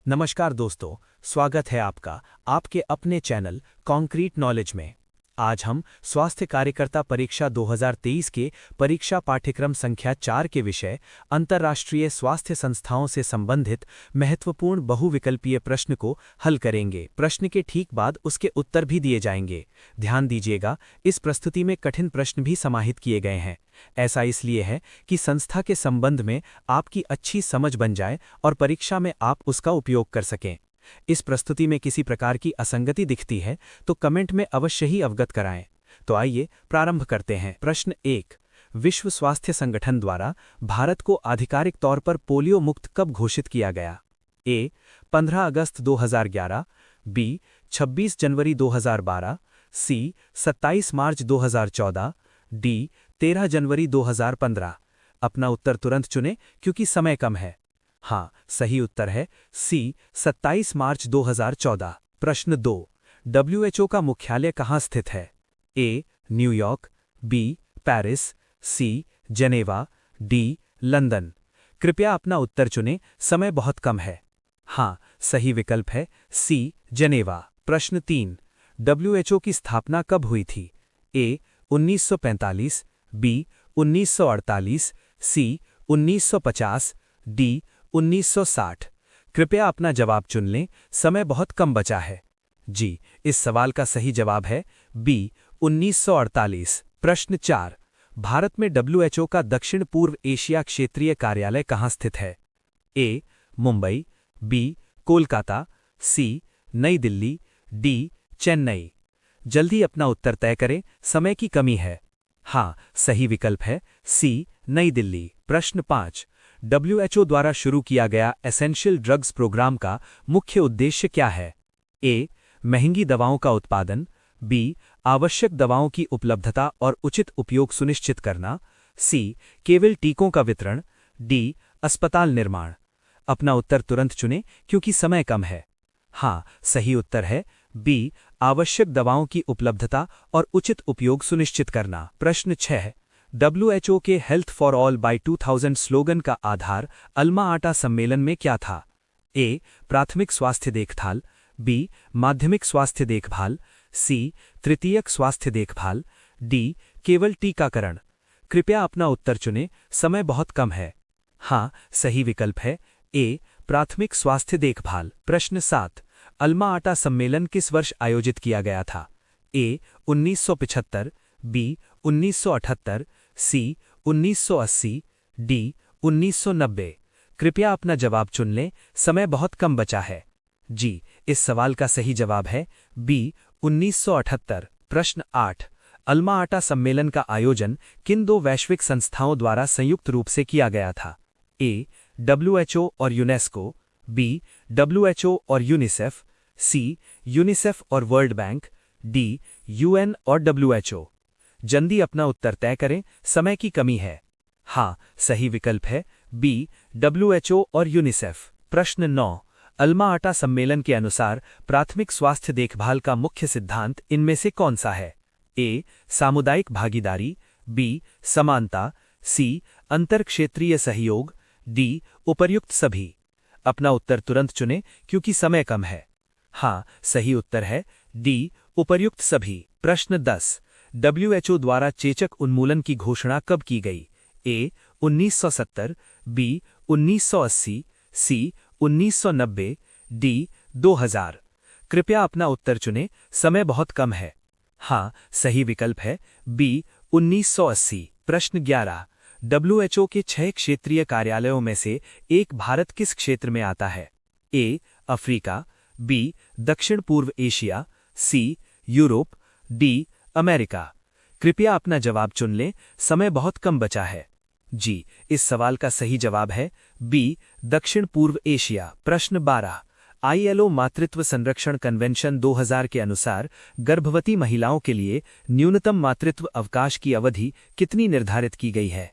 नमस्कार दोस्तों, स्वागत है आपका आपके अपने चैनल कॉन्क्रीट नॉलेज में। आज हम स्वास्थ्य कार्यकर्ता परीक्षा 2023 के परीक्षा पाठ्यक्रम संख्या 4 के विषय अंतर्राष्ट्रीय स्वास्थ्य संस्थाओं से संबंधित महत्वपूर्ण बहुविकल्पीय प्रश्न को हल करेंगे। प्रश्न के ठीक बाद उसके उत्तर भी दिए जाएंगे। ध्यान दीजिएगा, इस प्रस्तुति में कठिन प्रश्न भी समाहित किए गए हैं। ऐसा इसलिए है कि संस्था के संबंध में आपकी अच्छी समझ बन जाए और परीक्षा में आप उसका उपयोग कर सकें। इस प्रस्तुति में किसी प्रकार की असंगति दिखती है तो कमेंट में अवश्य ही अवगत कराएं। तो आइए प्रारंभ करते हैं। प्रश्न 1। विश्व स्वास्थ्य संगठन द्वारा भारत को आधिकारिक तौर पर पोलियो मुक्त कब घोषित किया गया? ए 15 अगस्त 2011, बी 26 जनवरी 2012, सी 27 मार्च 2014, डी 13 जनवरी 2015। अपना उत्तर तुरंत चुनें क्योंकि समय कम है। हाँ, सही उत्तर है सी 27 मार्च 2014। प्रश्न 2। WHO का मुख्यालय कहाँ स्थित है? A New York, B Paris, C Geneva, D London. कृपया अपना उत्तर चुनें, समय बहुत कम है। हाँ, सही विकल्प है सी जेनेवा। प्रश्न 3। WHO की स्थापना कब हुई थी? ए 1945, बी 1948, सी 1950, डी 1960। कृपया अपना जवाब चुन लें, समय बहुत कम बचा है। जी, इस सवाल का सही जवाब है बी 1948। प्रश्न 4। भारत में WHO का दक्षिण पूर्व एशिया क्षेत्रीय कार्यालय कहाँ स्थित है? ए मुंबई, बी कोलकाता, सी नई दिल्ली, डी चेन्नई। जल्दी अपना उत्तर तय करें, समय की कमी है। हाँ, सही विकल्प है सी नई दिल्ली। प्रश्न 5। WHO द्वारा शुरू किया गया एसेंशियल ड्रग्स प्रोग्राम का मुख्य उद्देश्य क्या है? ए महंगी दवाओं का उत्पादन, बी आवश्यक दवाओं की उपलब्धता और उचित उपयोग सुनिश्चित करना, सी केवल टीकों का वितरण, डी अस्पताल निर्माण। अपना उत्तर तुरंत चुनें क्योंकि समय कम है। हाँ, सही उत्तर है बी आवश्यक दवाओं की उपलब्धता और उचित उपयोग सुनिश्चित करना। प्रश्न 6। WHO के health for all by 2000 slogan का आधार अल्मा आटा सम्मेलन में क्या था? ए प्राथमिक स्वास्थ्य देखभाल, बी माध्यमिक स्वास्थ्य देखभाल, सी तृतीयक स्वास्थ्य देखभाल, डी केवल टीकाकरण। कृपया अपना उत्तर चुनें, समय बहुत कम है। हाँ, सही विकल्प है ए प्राथमिक स्वास्थ्य देखभाल। प्रश्न 7। अल्मा आटा सम्मेलन किस वर्ष आयोजित किया गया था? ए 1975, बी 1978, सी 1980, डी 1990। कृपया अपना जवाब चुन लें, समय बहुत कम बचा है। जी, इस सवाल का सही जवाब है बी 1978। प्रश्न 8। अल्मा आटा सम्मेलन का आयोजन किन दो वैश्विक संस्थाओं द्वारा संयुक्त रूप से किया गया था? ए WHO और यूनेस्को, बी WHO और यूनिसेफ, सी यूनिसेफ और वर्ल्ड बैंक, डी UN और WHO। जल्दी अपना उत्तर तय करें, समय की कमी है। हाँ, सही विकल्प है बी WHO और यूनिसेफ। प्रश्न 9। अल्मा आटा सम्मेलन के अनुसार प्राथमिक स्वास्थ्य देखभाल का मुख्य सिद्धांत इनमें से कौन सा है? ए सामुदायिक भागीदारी, बी समानता, सी अंतरक्षेत्रीय सहयोग, डी उपर्युक्त सभी। अपना उत्तर तुरंत चुनें क्योंकि समय कम है। हाँ, सही उत्तर है डी उपर्युक्त सभी। प्रश्न 10। WHO द्वारा चेचक उन्मूलन की घोषणा कब की गई? ए 1970, बी 1980, सी 1990, डी 2000। कृपया अपना उत्तर चुनें, समय बहुत कम है। हाँ, सही विकल्प है बी 1980। प्रश्न 11। WHO के 6 क्षेत्रीय कार्यालयों में से एक भारत किस क्षेत्र में आता है? ए अफ्रीका, बी दक्षिण पूर्व एशिया, सी यूरोप, डी अमेरिका। कृपया अपना जवाब चुन लें, समय बहुत कम बचा है। जी, इस सवाल का सही जवाब है बी दक्षिण पूर्व एशिया। प्रश्न 12। ILO मातृत्व संरक्षण कन्वेंशन 2000 के अनुसार गर्भवती महिलाओं के लिए न्यूनतम मातृत्व अवकाश की अवधि कितनी निर्धारित की गई है?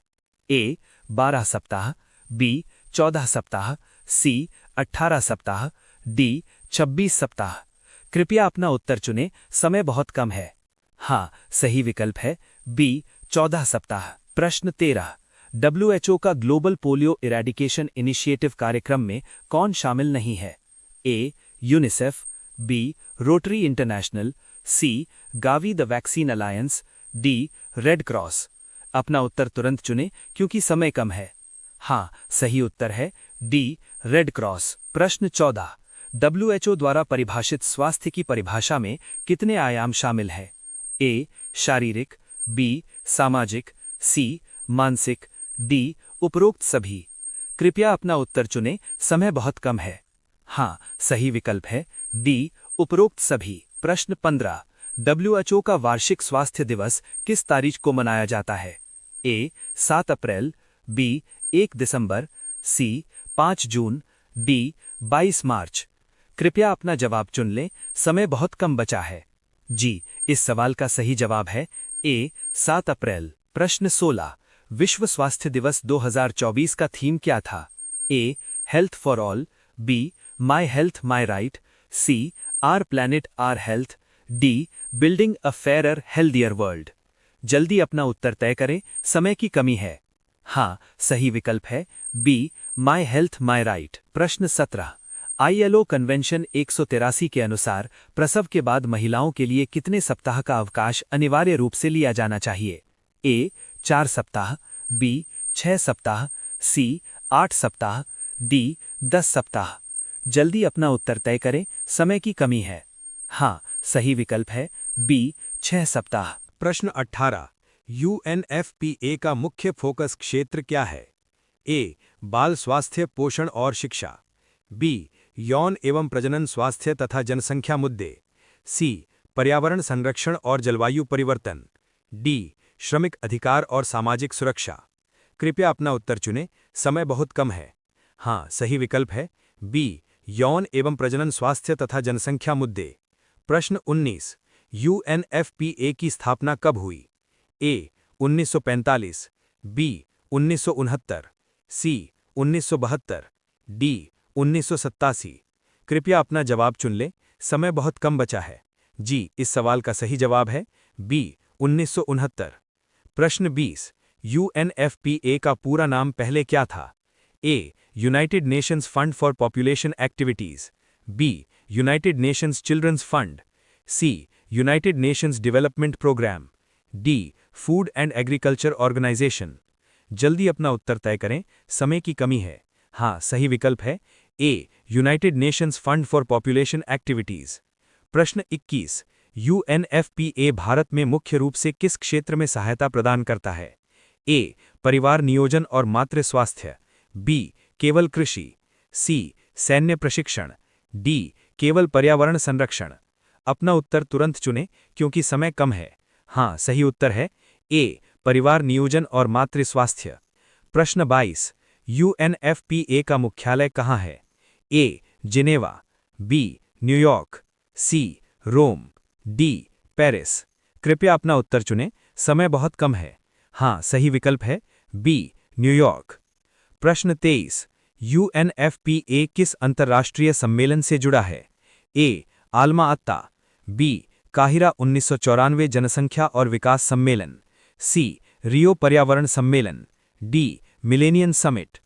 ए 12 सप्ताह, बी 14 सप्ताह, सी 18 सप्ताह, डी 26 सप्ताह। कृपया अपना उत्तर चुनें, समय बहुत कम है। हाँ, सही विकल्प है बी 14 सप्ताह। प्रश्न 13। WHO का ग्लोबल पोलियो इरेडिकेशन इनिशिएटिव कार्यक्रम में कौन शामिल नहीं है? A UNICEF, B Rotary International, C Gavi the Vaccine Alliance, D Red Cross. अपना उत्तर तुरंत चुनें क्योंकि समय कम है। हाँ, सही उत्तर है डी रेड क्रॉस। प्रश्न 14। WHO द्वारा परिभाषित स्वास्थ्य की परिभाषा में कितने आयाम शामिल हैं? ए शारीरिक, बी सामाजिक, सी मानसिक, डी उपरोक्त सभी। कृपया अपना उत्तर चुनें, समय बहुत कम है। हाँ, सही विकल्प है डी उपरोक्त सभी। प्रश्न 15। WHO का वार्षिक स्वास्थ्य दिवस किस तारीख को मनाया जाता है? ए 7 अप्रैल, बी 1 दिसंबर, सी 5 जून, डी 22 मार्च। कृपया अपना जवाब चुन लें, समय बहुत कम बचा है। जी, इस सवाल का सही जवाब है ए 7 अप्रैल। प्रश्न 16। विश्व स्वास्थ्य दिवस 2024 का थीम क्या था? A health for all, B my health my right, C our planet our health, D building a fairer healthier world. जल्दी अपना उत्तर तय करें, समय की कमी है। हाँ, सही विकल्प है B my health my right. प्रश्न 17। ILO कन्वेंशन 183 के अनुसार प्रसव के बाद महिलाओं के लिए कितने सप्ताह का अवकाश अनिवार्य रूप से लिया जाना चाहिए? ए 4 सप्ताह, बी 6 सप्ताह, सी 8 सप्ताह, डी 10 सप्ताह। जल्दी अपना उत्तर तय करें, समय की कमी है। हाँ, सही विकल्प है बी 6 सप्ताह। प्रश्न 18। UNFPA का मुख्य फोकस क्षेत्र क्या है? ए बाल स्वास्थ्य, पोषण और शिक्षा, बी यौन एवं प्रजनन स्वास्थ्य तथा जनसंख्या मुद्दे, सी पर्यावरण संरक्षण और जलवायु परिवर्तन, डी श्रमिक अधिकार और सामाजिक सुरक्षा। कृपया अपना उत्तर चुनें, समय बहुत कम है। हाँ, सही विकल्प है बी यौन एवं प्रजनन स्वास्थ्य तथा जनसंख्या मुद्दे। प्रश्न 19। UNFPA की स्थापना कब हुई? ए 1945, बी 1969, सी 1972, डी 1987। कृपया अपना जवाब चुन लें, समय बहुत कम बचा है। जी, इस सवाल का सही जवाब है बी 1969। प्रश्न 20। UNFPA का पूरा नाम पहले क्या था? A United Nations Fund for Population Activities, B United Nations children's fund, C United Nations Development Programme, D Food and agriculture Organisation. जल्दी अपना उत्तर तय करें, समय की कमी है। हाँ, सही विकल्प है A United Nations Fund for Population Activities. प्रश्न 21। UNFPA भारत में मुख्य रूप से किस क्षेत्र में सहायता प्रदान करता है? ए परिवार नियोजन और मातृ स्वास्थ्य, बी केवल कृषि, सी सैन्य प्रशिक्षण, डी केवल पर्यावरण संरक्षण। अपना उत्तर तुरंत चुनें क्योंकि समय कम है। हाँ, सही उत्तर है ए परिवार नियोजन और मातृ स्वास्थ्य। प्रश्न 22। UNFPA का मुख्यालय कहाँ है? ए जिनेवा, बी न्यूयॉर्क, सी रोम, डी पेरिस। कृपया अपना उत्तर चुनें, समय बहुत कम है। हाँ, सही विकल्प है बी न्यूयॉर्क। प्रश्न 23। UNFPA किस अंतर्राष्ट्रीय सम्मेलन से जुड़ा है? ए आल्मा अत्ता, बी काहिरा 1994 जनसंख्या और विकास सम्मेलन, सी रियो पर्यावरण सम्मेलन, डी मिलेनियम समिट।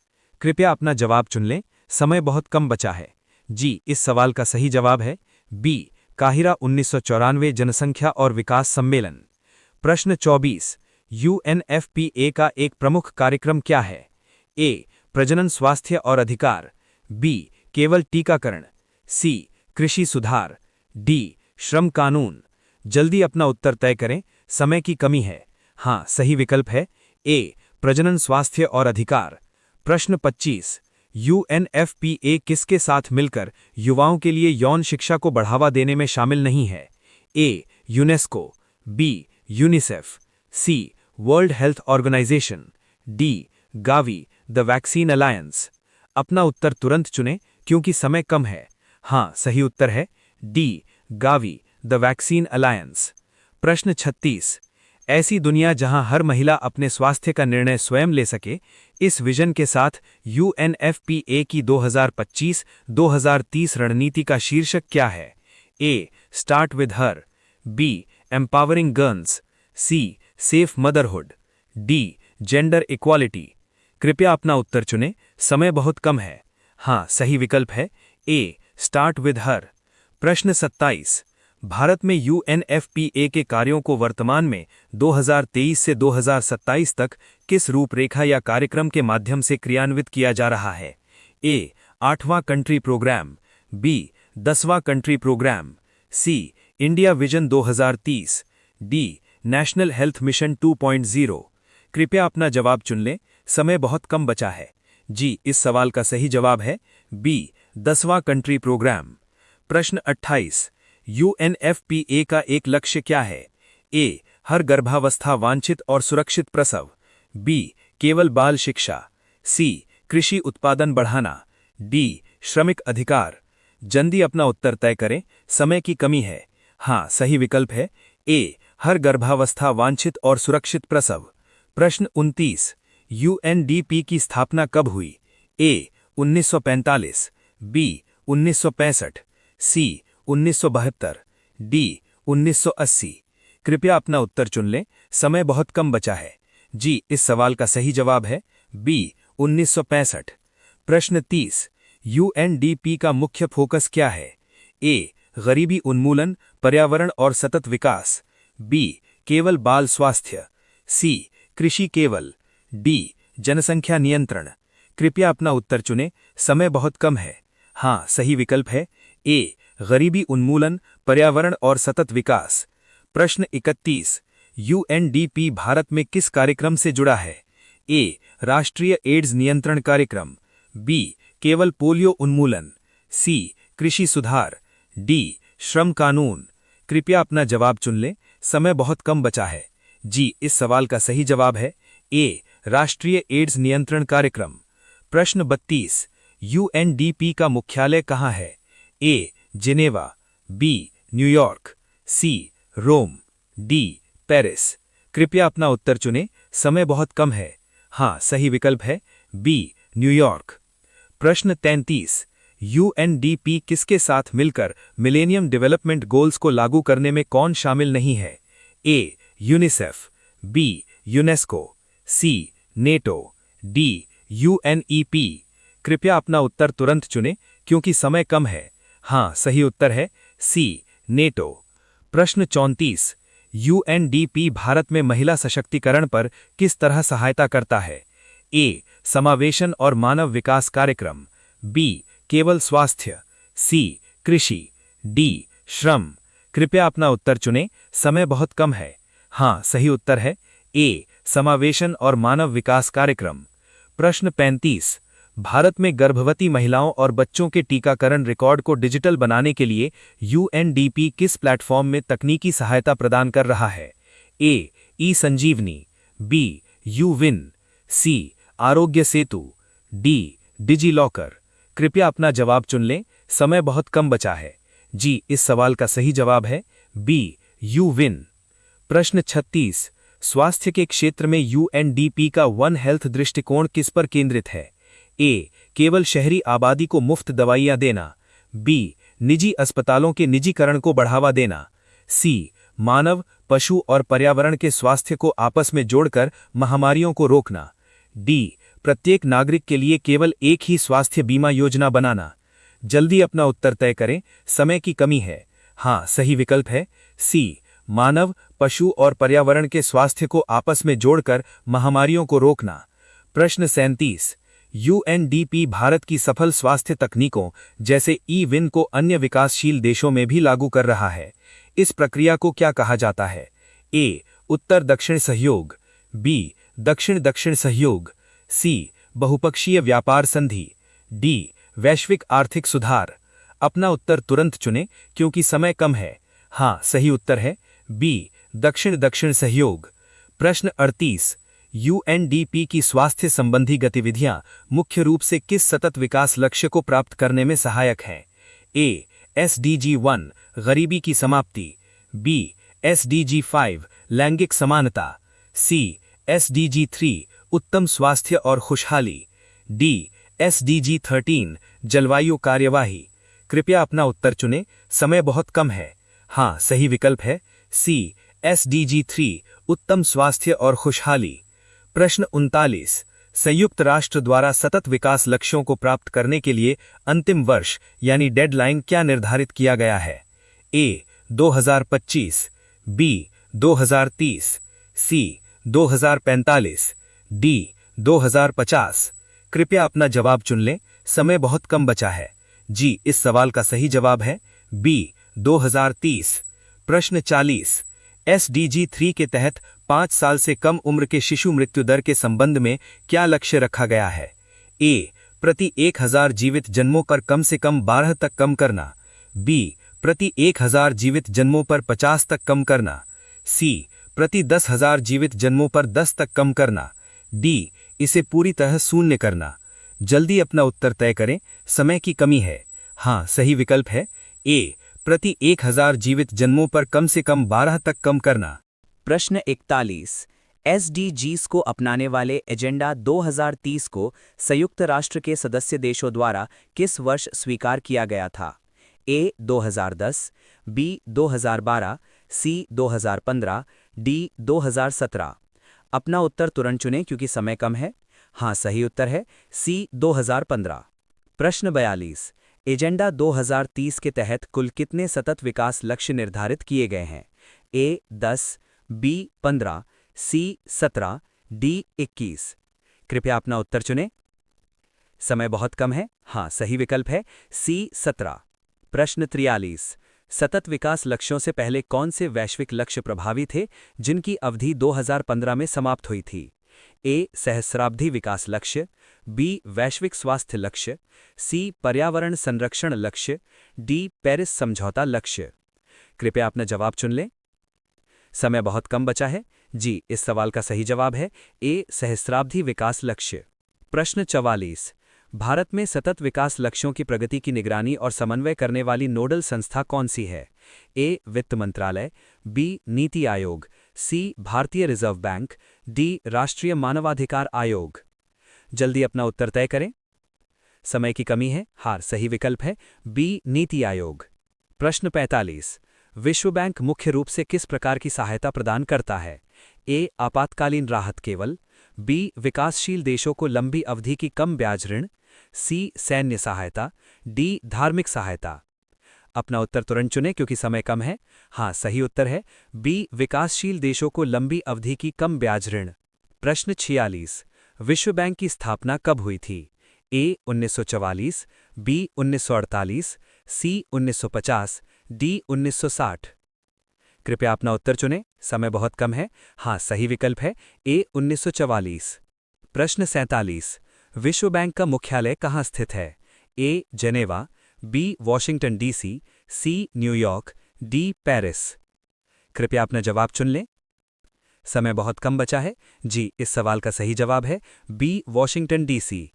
कृपया अपना जवाब चुन लें, समय बहुत कम बचा है। जी, इस सवाल का सही जवाब है बी काहिरा 1994 जनसंख्या और विकास सम्मेलन। प्रश्न 24। UNFPA का एक प्रमुख कार्यक्रम क्या है? ए प्रजनन स्वास्थ्य और अधिकार, बी केवल टीकाकरण, सी कृषि सुधार, डी श्रम कानून। जल्दी अपना उत्तर तय करें, समय की कमी है। हाँ, सही विकल्प है ए प्रजनन स्वास्थ्य और अधिकार। प्रश्न 25। UNFPA किसके साथ मिलकर युवाओं के लिए यौन शिक्षा को बढ़ावा देने में शामिल नहीं है? A UNESCO, B UNICEF, C World Health Organisation, D Gavi the Vaccine Alliance. अपना उत्तर तुरंत चुनें क्योंकि समय कम है। हाँ, सही उत्तर है D Gavi the Vaccine alliance. प्रश्न 36। ऐसी दुनिया जहां हर महिला अपने स्वास्थ्य का निर्णय स्वयं ले सके, इस विजन के साथ UNFPA की 2025-2030 रणनीति का शीर्षक क्या है? A start with her, B empowering girls, C safe motherhood, D gender equality. कृपया अपना उत्तर चुनें, समय बहुत कम है। हाँ, सही विकल्प है ए स्टार्ट विद हर। प्रश्न 27। भारत में यूएनएफपीए के कार्यों को वर्तमान में 2023 से 2027 तक किस रूपरेखा या कार्यक्रम के माध्यम से क्रियान्वित किया जा रहा है? ए 8वां कंट्री प्रोग्राम, बी 10वां country programme, C India vision 2030, D national health mission 2.0। कृपया अपना जवाब चुन लें, समय बहुत कम बचा है। जी, इस सवाल का सही जवाब है बी 10वां कंट्री प्रोग्राम। प्रश्न 28। यूएनएफपीए का एक लक्ष्य क्या है? ए हर गर्भावस्था वांछित और सुरक्षित प्रसव, बी केवल बाल शिक्षा, सी कृषि उत्पादन बढ़ाना, डी श्रमिक अधिकार। जल्दी अपना उत्तर तय करें, समय की कमी है। हाँ, सही विकल्प है ए हर गर्भावस्था वांछित और सुरक्षित प्रसव। प्रश्न 29। यूएनडीपी की स्थापना कब हुई? ए 1945, बी 1965, सी 1972, डी 1980। कृपया अपना उत्तर चुन लें, समय बहुत कम बचा है। जी, इस सवाल का सही जवाब है बी 1965। प्रश्न 30। यूएनडीपी का मुख्य फोकस क्या है? ए गरीबी उन्मूलन, पर्यावरण और सतत विकास, बी केवल बाल स्वास्थ्य, सी कृषि केवल, डी जनसंख्या नियंत्रण। कृपया अपना उत्तर चुनें, समय बहुत कम है। हाँ, सही विकल्प है ए गरीबी उन्मूलन, पर्यावरण और सतत विकास। प्रश्न 31। यूएनडीपी भारत में किस कार्यक्रम से जुड़ा है? ए राष्ट्रीय एड्स नियंत्रण कार्यक्रम, बी केवल पोलियो उन्मूलन, सी कृषि सुधार, डी श्रम कानून। कृपया अपना जवाब चुन लें, समय बहुत कम बचा है। जी, इस सवाल का सही जवाब है ए राष्ट्रीय एड्स नियंत्रण कार्यक्रम। प्रश्न 32। यूएनडीपी का मुख्यालय कहाँ है? ए जिनेवा, बी न्यूयॉर्क, सी रोम, डी पेरिस। कृपया अपना उत्तर चुनें, समय बहुत कम है। हाँ, सही विकल्प है बी न्यूयॉर्क। प्रश्न 33। यूएनडीपी किसके साथ मिलकर मिलेनियम डेवलपमेंट गोल्स को लागू करने में कौन शामिल नहीं है? A UNICEF, B UNESCO, C NATO, D UNEP. कृपया अपना उत्तर तुरंत चुनें, क्योंकि समय कम है। हाँ, सही उत्तर है सी नेटो। प्रश्न 34। यूएनडीपी भारत में महिला सशक्तिकरण पर किस तरह सहायता करता है? ए समावेशन और मानव विकास कार्यक्रम, बी केवल स्वास्थ्य, सी कृषि, डी श्रम। कृपया अपना उत्तर चुनें, समय बहुत कम है। हाँ, सही उत्तर है ए समावेशन और मानव विकास कार्यक्रम। प्रश्न 35। भारत में गर्भवती महिलाओं और बच्चों के टीकाकरण रिकॉर्ड को डिजिटल बनाने के लिए यूएनडीपी किस प्लेटफॉर्म में तकनीकी सहायता प्रदान कर रहा है? ए ई संजीवनी, बी यूविन, सी आरोग्य सेतु, डी डिजिलॉकर। कृपया अपना जवाब चुन लें, समय बहुत कम बचा है। जी, इस सवाल का सही जवाब है बी यूविन। प्रश्न 36। स्वास्थ्य के क्षेत्र में यूएनडीपी का वन हेल्थ दृष्टिकोण किस पर केंद्रित है? ए केवल शहरी आबादी को मुफ्त दवाइयां देना, बी निजी अस्पतालों के निजीकरण को बढ़ावा देना, सी मानव, पशु और पर्यावरण के स्वास्थ्य को आपस में जोड़कर महामारियों को रोकना, डी प्रत्येक नागरिक के लिए केवल एक ही स्वास्थ्य बीमा योजना बनाना। जल्दी अपना उत्तर तय करें, समय की कमी है। हाँ, सही विकल्प है सी मानव, पशु और पर्यावरण के स्वास्थ्य को आपस में जोड़कर महामारियों को रोकना। प्रश्न 37। यूएनडीपी भारत की सफल स्वास्थ्य तकनीकों जैसे ई-विन को अन्य विकासशील देशों में भी लागू कर रहा है। इस प्रक्रिया को क्या कहा जाता है? ए उत्तर दक्षिण सहयोग, बी दक्षिण दक्षिण सहयोग, सी बहुपक्षीय व्यापार संधि, डी वैश्विक आर्थिक सुधार। अपना उत्तर तुरंत चुनें, क्योंकि समय कम है। हाँ, सही उत्तर है बी दक्षिण दक्षिण सहयोग। प्रश्न 38। यूएनडीपी की स्वास्थ्य संबंधी गतिविधियां मुख्य रूप से किस सतत विकास लक्ष्य को प्राप्त करने में सहायक हैं? ए एसडीजी 1 गरीबी की समाप्ति, बी एसडीजी 5 लैंगिक समानता, सी एसडीजी 3 उत्तम स्वास्थ्य और खुशहाली, डी एसडीजी 13 जलवायु कार्यवाही। कृपया अपना उत्तर चुनें, समय बहुत कम है। हाँ, सही विकल्प है सी एसडीजी 3 उत्तम स्वास्थ्य और खुशहाली। प्रश्न 39। संयुक्त राष्ट्र द्वारा सतत विकास लक्ष्यों को प्राप्त करने के लिए अंतिम वर्ष यानी डेडलाइन क्या निर्धारित किया गया है? ए 2025, बी 2030, सी 2045, डी 2050। कृपया अपना जवाब चुन लें, समय बहुत कम बचा है। जी, इस सवाल का सही जवाब है बी 2030। प्रश्न 40। एसडीजी 3 के तहत 5 साल से कम उम्र के शिशु मृत्यु दर के संबंध में क्या लक्ष्य रखा गया है? ए प्रति 1000 जीवित जन्मों पर कम से कम 12 तक कम करना, बी प्रति 1000 जीवित जन्मों पर 50 तक कम करना, सी प्रति 10,000 जीवित जन्मों पर 10 तक कम करना, डी इसे पूरी तरह शून्य करना। जल्दी अपना उत्तर तय करें, समय की कमी है। हाँ, सही विकल्प है ए प्रति 1000 जीवित जन्मों पर कम से कम 12 तक कम करना। प्रश्न 41। एसडीजीज को अपनाने वाले एजेंडा 2030 को संयुक्त राष्ट्र के सदस्य देशों द्वारा किस वर्ष स्वीकार किया गया था? ए 2010, बी 2012, सी 2015, डी 2017। अपना उत्तर तुरंत चुनें क्योंकि समय कम है। हाँ, सही उत्तर है सी 2015। प्रश्न 42। एजेंडा 2030 के तहत कुल कितने सतत विकास लक्ष्य निर्धारित किए गए हैं? ए 10, बी 15, सी 17, डी 21। कृपया अपना उत्तर चुनें। समय बहुत कम है। हाँ, सही विकल्प है सी 17। प्रश्न 43। सतत विकास लक्ष्यों से पहले कौन से वैश्विक लक्ष्य प्रभावी थे जिनकी अवधि 2015 में समाप्त हुई थी? ए सहस्राब्दी विकास लक्ष्य, बी वैश्विक स्वास्थ्य लक्ष्य, सी पर्यावरण संरक्षण लक्ष्य, डी पेरिस समझौता लक्ष्य। कृपया अपना जवाब चुन लें। समय बहुत कम बचा है। जी, इस सवाल का सही जवाब है ए सहस्राब्दी विकास लक्ष्य। प्रश्न 44। भारत में सतत विकास लक्ष्यों की प्रगति की निगरानी और समन्वय करने वाली नोडल संस्था कौन सी है? ए वित्त मंत्रालय, बी नीति आयोग, सी भारतीय रिजर्व बैंक, डी राष्ट्रीय मानवाधिकार आयोग। जल्दी अपना उत्तर तय करें, समय की कमी है। हार सही विकल्प है बी नीति आयोग। प्रश्न 45। विश्व बैंक मुख्य रूप से किस प्रकार की सहायता प्रदान करता है? ए आपातकालीन राहत केवल, बी विकासशील देशों को लंबी अवधि की कम ब्याज ऋण, सी सैन्य सहायता, डी धार्मिक सहायता। अपना उत्तर तुरंत चुनें क्योंकि समय कम है। हाँ, सही उत्तर है बी विकासशील देशों को लंबी अवधि की कम ब्याज ऋण। प्रश्न 46। विश्व बैंक की स्थापना कब हुई थी? ए 1944, बी 1948, सी 1950, डी 1960। कृपया अपना उत्तर चुनें, समय बहुत कम है। हाँ, सही विकल्प है ए 1944। प्रश्न 47। विश्व बैंक का मुख्यालय कहाँ स्थित है? A Geneva, B Washington DC, C New York, D Paris. कृपया अपना जवाब चुन लें, समय बहुत कम बचा है। जी, इस सवाल का सही जवाब है बी वॉशिंगटन डीसी।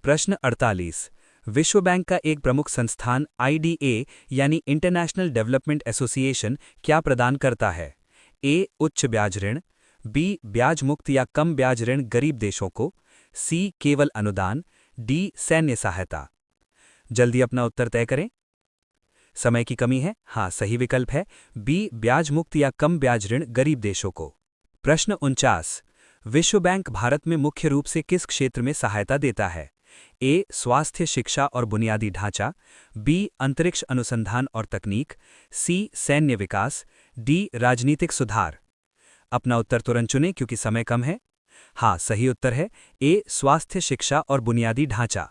प्रश्न 48। विश्व बैंक का एक प्रमुख संस्थान आईडीए यानी इंटरनेशनल डेवलपमेंट एसोसिएशन क्या प्रदान करता है? ए उच्च ब्याज ऋण, बी ब्याज मुक्त या कम ब्याज ऋण गरीब देशों को, सी केवल अनुदान, डी सैन्य सहायता। जल्दी अपना उत्तर तय करें, समय की कमी है। हाँ, सही विकल्प है बी ब्याज मुक्त या कम ब्याज ऋण गरीब देशों को। प्रश्न 49। विश्व बैंक भारत में मुख्य रूप से किस क्षेत्र में सहायता देता है? ए स्वास्थ्य शिक्षा और बुनियादी ढांचा, बी अंतरिक्ष अनुसंधान और तकनीक, सी सैन्य विकास, डी राजनीतिक सुधार। अपना उत्तर तुरंत चुनें क्योंकि समय कम है। हाँ, सही उत्तर है ए स्वास्थ्य शिक्षा और बुनियादी ढांचा।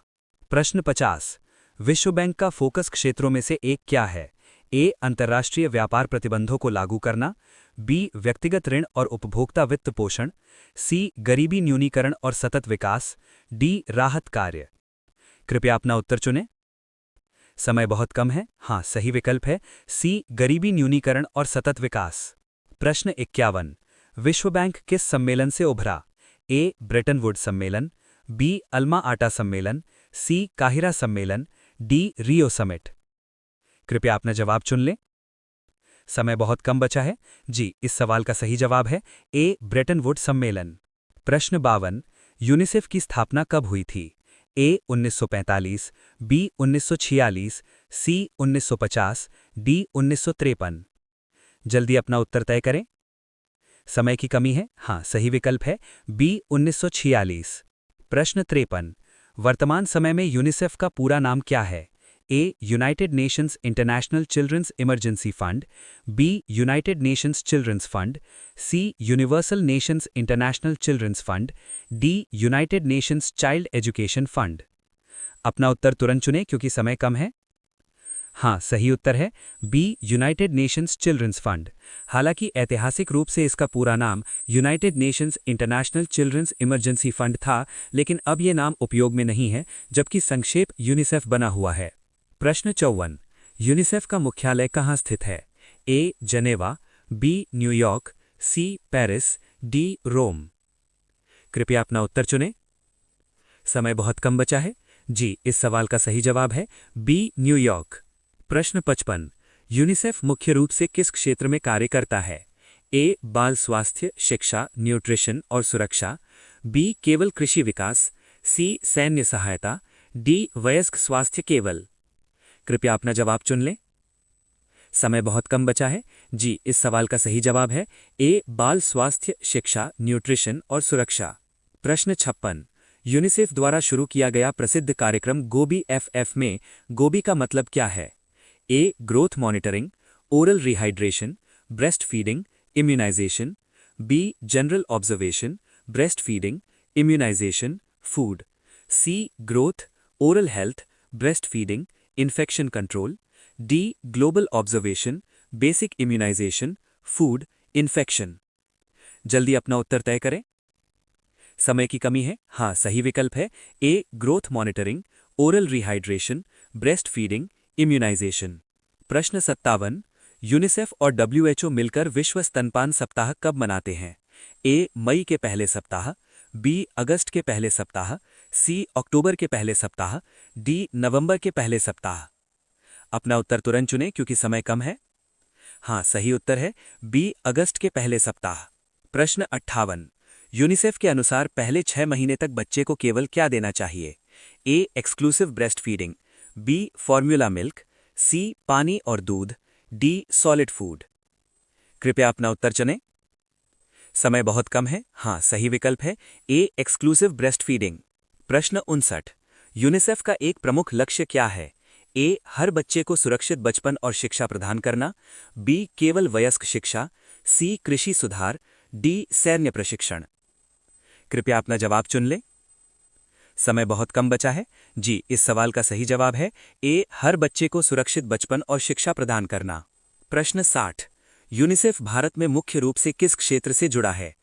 प्रश्न 50। विश्व बैंक का फोकस क्षेत्रों में से एक क्या है? ए अंतर्राष्ट्रीय व्यापार प्रतिबंधों को लागू करना, बी व्यक्तिगत ऋण और उपभोक्ता वित्त पोषण, सी गरीबी न्यूनीकरण और सतत विकास, डी राहत कार्य। कृपया अपना उत्तर चुनें, समय बहुत कम है। हाँ, सही विकल्प है सी गरीबी न्यूनीकरण और सतत विकास। प्रश्न 51। विश्व बैंक किस सम्मेलन से उभरा? ए ब्रेटन वुड्स सम्मेलन, बी अल्मा आटा सम्मेलन, सी काहिरा सम्मेलन, डी रियो समिट। कृपया अपना जवाब चुन लें, समय बहुत कम बचा है। जी, इस सवाल का सही जवाब है ए ब्रेटन वुड्स सम्मेलन। प्रश्न 52। यूनिसेफ की स्थापना कब हुई थी? ए 1945, बी 1946, सी 1950, डी 1953। जल्दी अपना उत्तर तय करें, समय की कमी है। हाँ, सही विकल्प है बी 1946। प्रश्न 53। वर्तमान समय में यूनिसेफ का पूरा नाम क्या है? A. United Nations international children's emergency fund, B. United Nations children's fund, C. Universal nations international children's fund, D. United nations child education fund. अपना उत्तर तुरंत चुनें क्योंकि समय कम है। हाँ, सही उत्तर है B. United Nations children's Fund. हालांकि ऐतिहासिक रूप से इसका पूरा नाम United Nations international children's emergency Fund था, लेकिन अब ये नाम उपयोग में नहीं है, जबकि संक्षेप यूनिसेफ बना हुआ है। प्रश्न 54। यूनिसेफ का मुख्यालय कहाँ स्थित है? A. Geneva, B. New York, C. Paris, D. Rome. कृपया अपना उत्तर चुनें। समय बहुत कम बचा है। जी, इस सवाल का सही जवाब है बी. न्यूयॉर्क। प्रश्न 55। यूनिसेफ मुख्य रूप से किस क्षेत्र में कार्य करता है? ए. बाल स्वास्थ्य, शिक्षा, न्यूट्रिशन और सुरक्षा, बी. केवल कृषि विकास, सी. सैन्य सहायता, डी. वयस्क स्वास्थ्य केवल। कृपया अपना जवाब चुन लें। समय बहुत कम बचा है। जी, इस सवाल का सही जवाब है ए. बाल स्वास्थ्य, शिक्षा, न्यूट्रिशन और सुरक्षा। प्रश्न 56। यूनिसेफ द्वारा शुरू किया गया प्रसिद्ध कार्यक्रम गोबी एफएफ में गोबी का मतलब क्या है? A. Growth monitoring, oral rehydration, breast feeding, immunisation, B. General observation, breast feeding, immunisation, food, C. Growth, oral health, breast feeding, infection control, D. Global observation, basic immunisation, food, infection. जल्दी अपना उत्तर तय करें। समय की कमी है। हाँ, सही विकल्प है A. Growth monitoring, oral rehydration, breast feeding, immunisation. प्रश्न 57। यूनिसेफ और डब्ल्यूएचओ मिलकर विश्व स्तनपान सप्ताह कब मनाते हैं? ए. मई के पहले सप्ताह, बी. अगस्त के पहले सप्ताह, सी. अक्टूबर के पहले सप्ताह, डी. नवंबर के पहले सप्ताह। अपना उत्तर तुरंत चुनें क्योंकि समय कम है। हाँ, सही उत्तर है बी. अगस्त के पहले सप्ताह। प्रश्न 58। यूनिसेफ के अनुसार पहले 6 महीने तक बच्चे को केवल क्या देना चाहिए? A. Exclusive breast feeding, B. Formula milk, C. पानी और दूध, डी. Solid food. कृपया अपना उत्तर चुनें। समय बहुत कम है। हाँ, सही विकल्प है ए. Exclusive breast feeding. प्रश्न 59। यूनिसेफ का एक प्रमुख लक्ष्य क्या है? ए. हर बच्चे को सुरक्षित बचपन और शिक्षा प्रदान करना, बी. केवल वयस्क शिक्षा, सी. कृषि सुधार, डी. सैन्य प्रशिक्षण। कृपया अपना जवाब चुन लें। समय बहुत कम बचा है। जी, इस सवाल का सही जवाब है ए. हर बच्चे को सुरक्षित बचपन और शिक्षा प्रदान करना। प्रश्न 60। यूनिसेफ भारत में मुख्य रूप से किस क्षेत्र से जुड़ा है?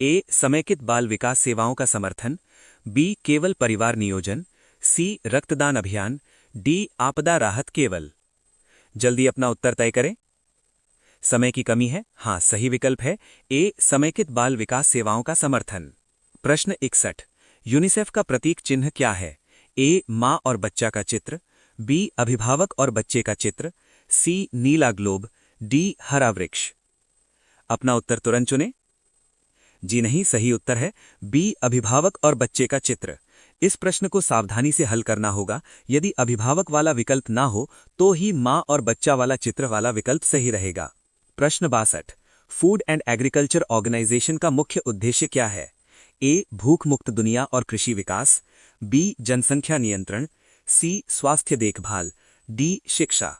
ए. समेकित बाल विकास सेवाओं का समर्थन, बी. केवल परिवार नियोजन, सी. रक्तदान अभियान, डी. आपदा राहत केवल। जल्दी अपना उत्तर तय करें। समय की कमी है। हाँ, सही विकल्प है ए. समेकित बाल विकास सेवाओं का समर्थन। प्रश्न 61। यूनिसेफ का प्रतीक चिन्ह क्या है? ए. माँ और बच्चा का चित्र, बी. अभिभावक और बच्चे का चित्र, सी. नीला ग्लोब, डी. हरा वृक्ष। अपना उत्तर तुरंत चुनें। जी नहीं, सही उत्तर है बी. अभिभावक और बच्चे का चित्र। इस प्रश्न को सावधानी से हल करना होगा। यदि अभिभावक वाला विकल्प ना हो तो ही माँ और बच्चा वाला चित्र वाला विकल्प सही रहेगा। प्रश्न 62। फूड एंड एग्रीकल्चर ऑर्गेनाइजेशन का मुख्य उद्देश्य क्या है? ए. भूख मुक्त दुनिया और कृषि विकास, बी. जनसंख्या नियंत्रण, सी. स्वास्थ्य देखभाल, डी. शिक्षा।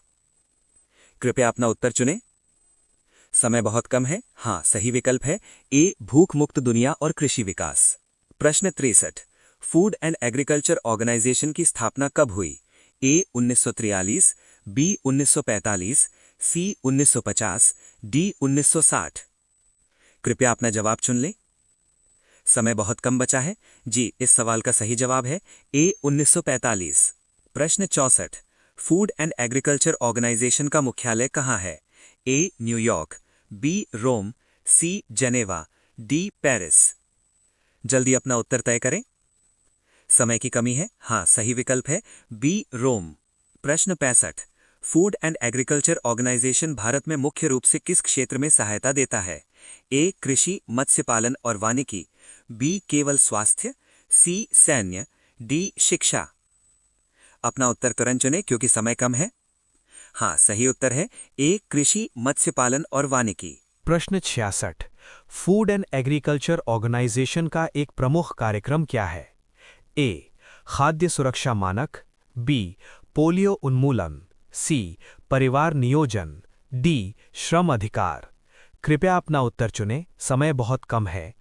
कृपया अपना उत्तर चुनें। समय बहुत कम है। हाँ, सही विकल्प है ए. भूख मुक्त दुनिया और कृषि विकास। प्रश्न 63। फूड एंड एग्रीकल्चर ऑर्गेनाइजेशन की स्थापना कब हुई? ए. 1943, बी. 1945, सी. 1950, डी. 1960। कृपया अपना जवाब चुन लें। समय बहुत कम बचा है। जी, इस सवाल का सही जवाब है ए. 1945। प्रश्न 64। फूड एंड एग्रीकल्चर ऑर्गेनाइजेशन का मुख्यालय कहाँ है? A. New York, B. Rome, C. Geneva, D. Paris. जल्दी अपना उत्तर तय करें। समय की कमी है। हाँ, सही विकल्प है बी. रोम। प्रश्न 65। Food and agriculture organisation Bharat में मुख्य रूप से किस क्षेत्र में सहायता देता है? ए. कृषि, मत्स्य पालन और वानिकी, बी. केवल स्वास्थ्य, सी. सैन्य, डी. शिक्षा। अपना उत्तर तुरंत चुनें क्योंकि समय कम है। हाँ, सही उत्तर है ए. कृषि, मत्स्य पालन और वानिकी। प्रश्न 66। फूड एंड एग्रीकल्चर ऑर्गेनाइजेशन का एक प्रमुख कार्यक्रम क्या है? ए खाद्य सुरक्षा मानक, बी पोलियो उन्मूलन, सी परिवार नियोजन, डी श्रम अधिकार। कृपया अपना उत्तर चुनें, समय बहुत कम है।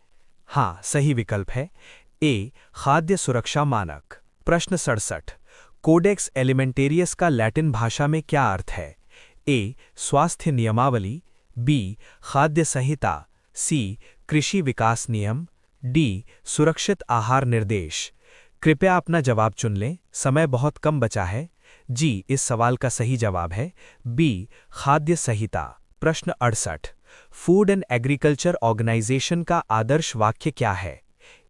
हाँ, सही विकल्प है ए खाद्य सुरक्षा मानक। प्रश्न 67। कोडेक्स एलिमेंटेरियस का लैटिन भाषा में क्या अर्थ है? ए स्वास्थ्य नियमावली, बी खाद्य संहिता, सी कृषि विकास नियम, डी सुरक्षित आहार निर्देश। कृपया अपना जवाब चुन लें, समय बहुत कम बचा है। जी, इस सवाल का सही जवाब है बी खाद्य संहिता। प्रश्न 68। फूड एंड एग्रीकल्चर ऑर्गेनाइजेशन का आदर्श वाक्य क्या है?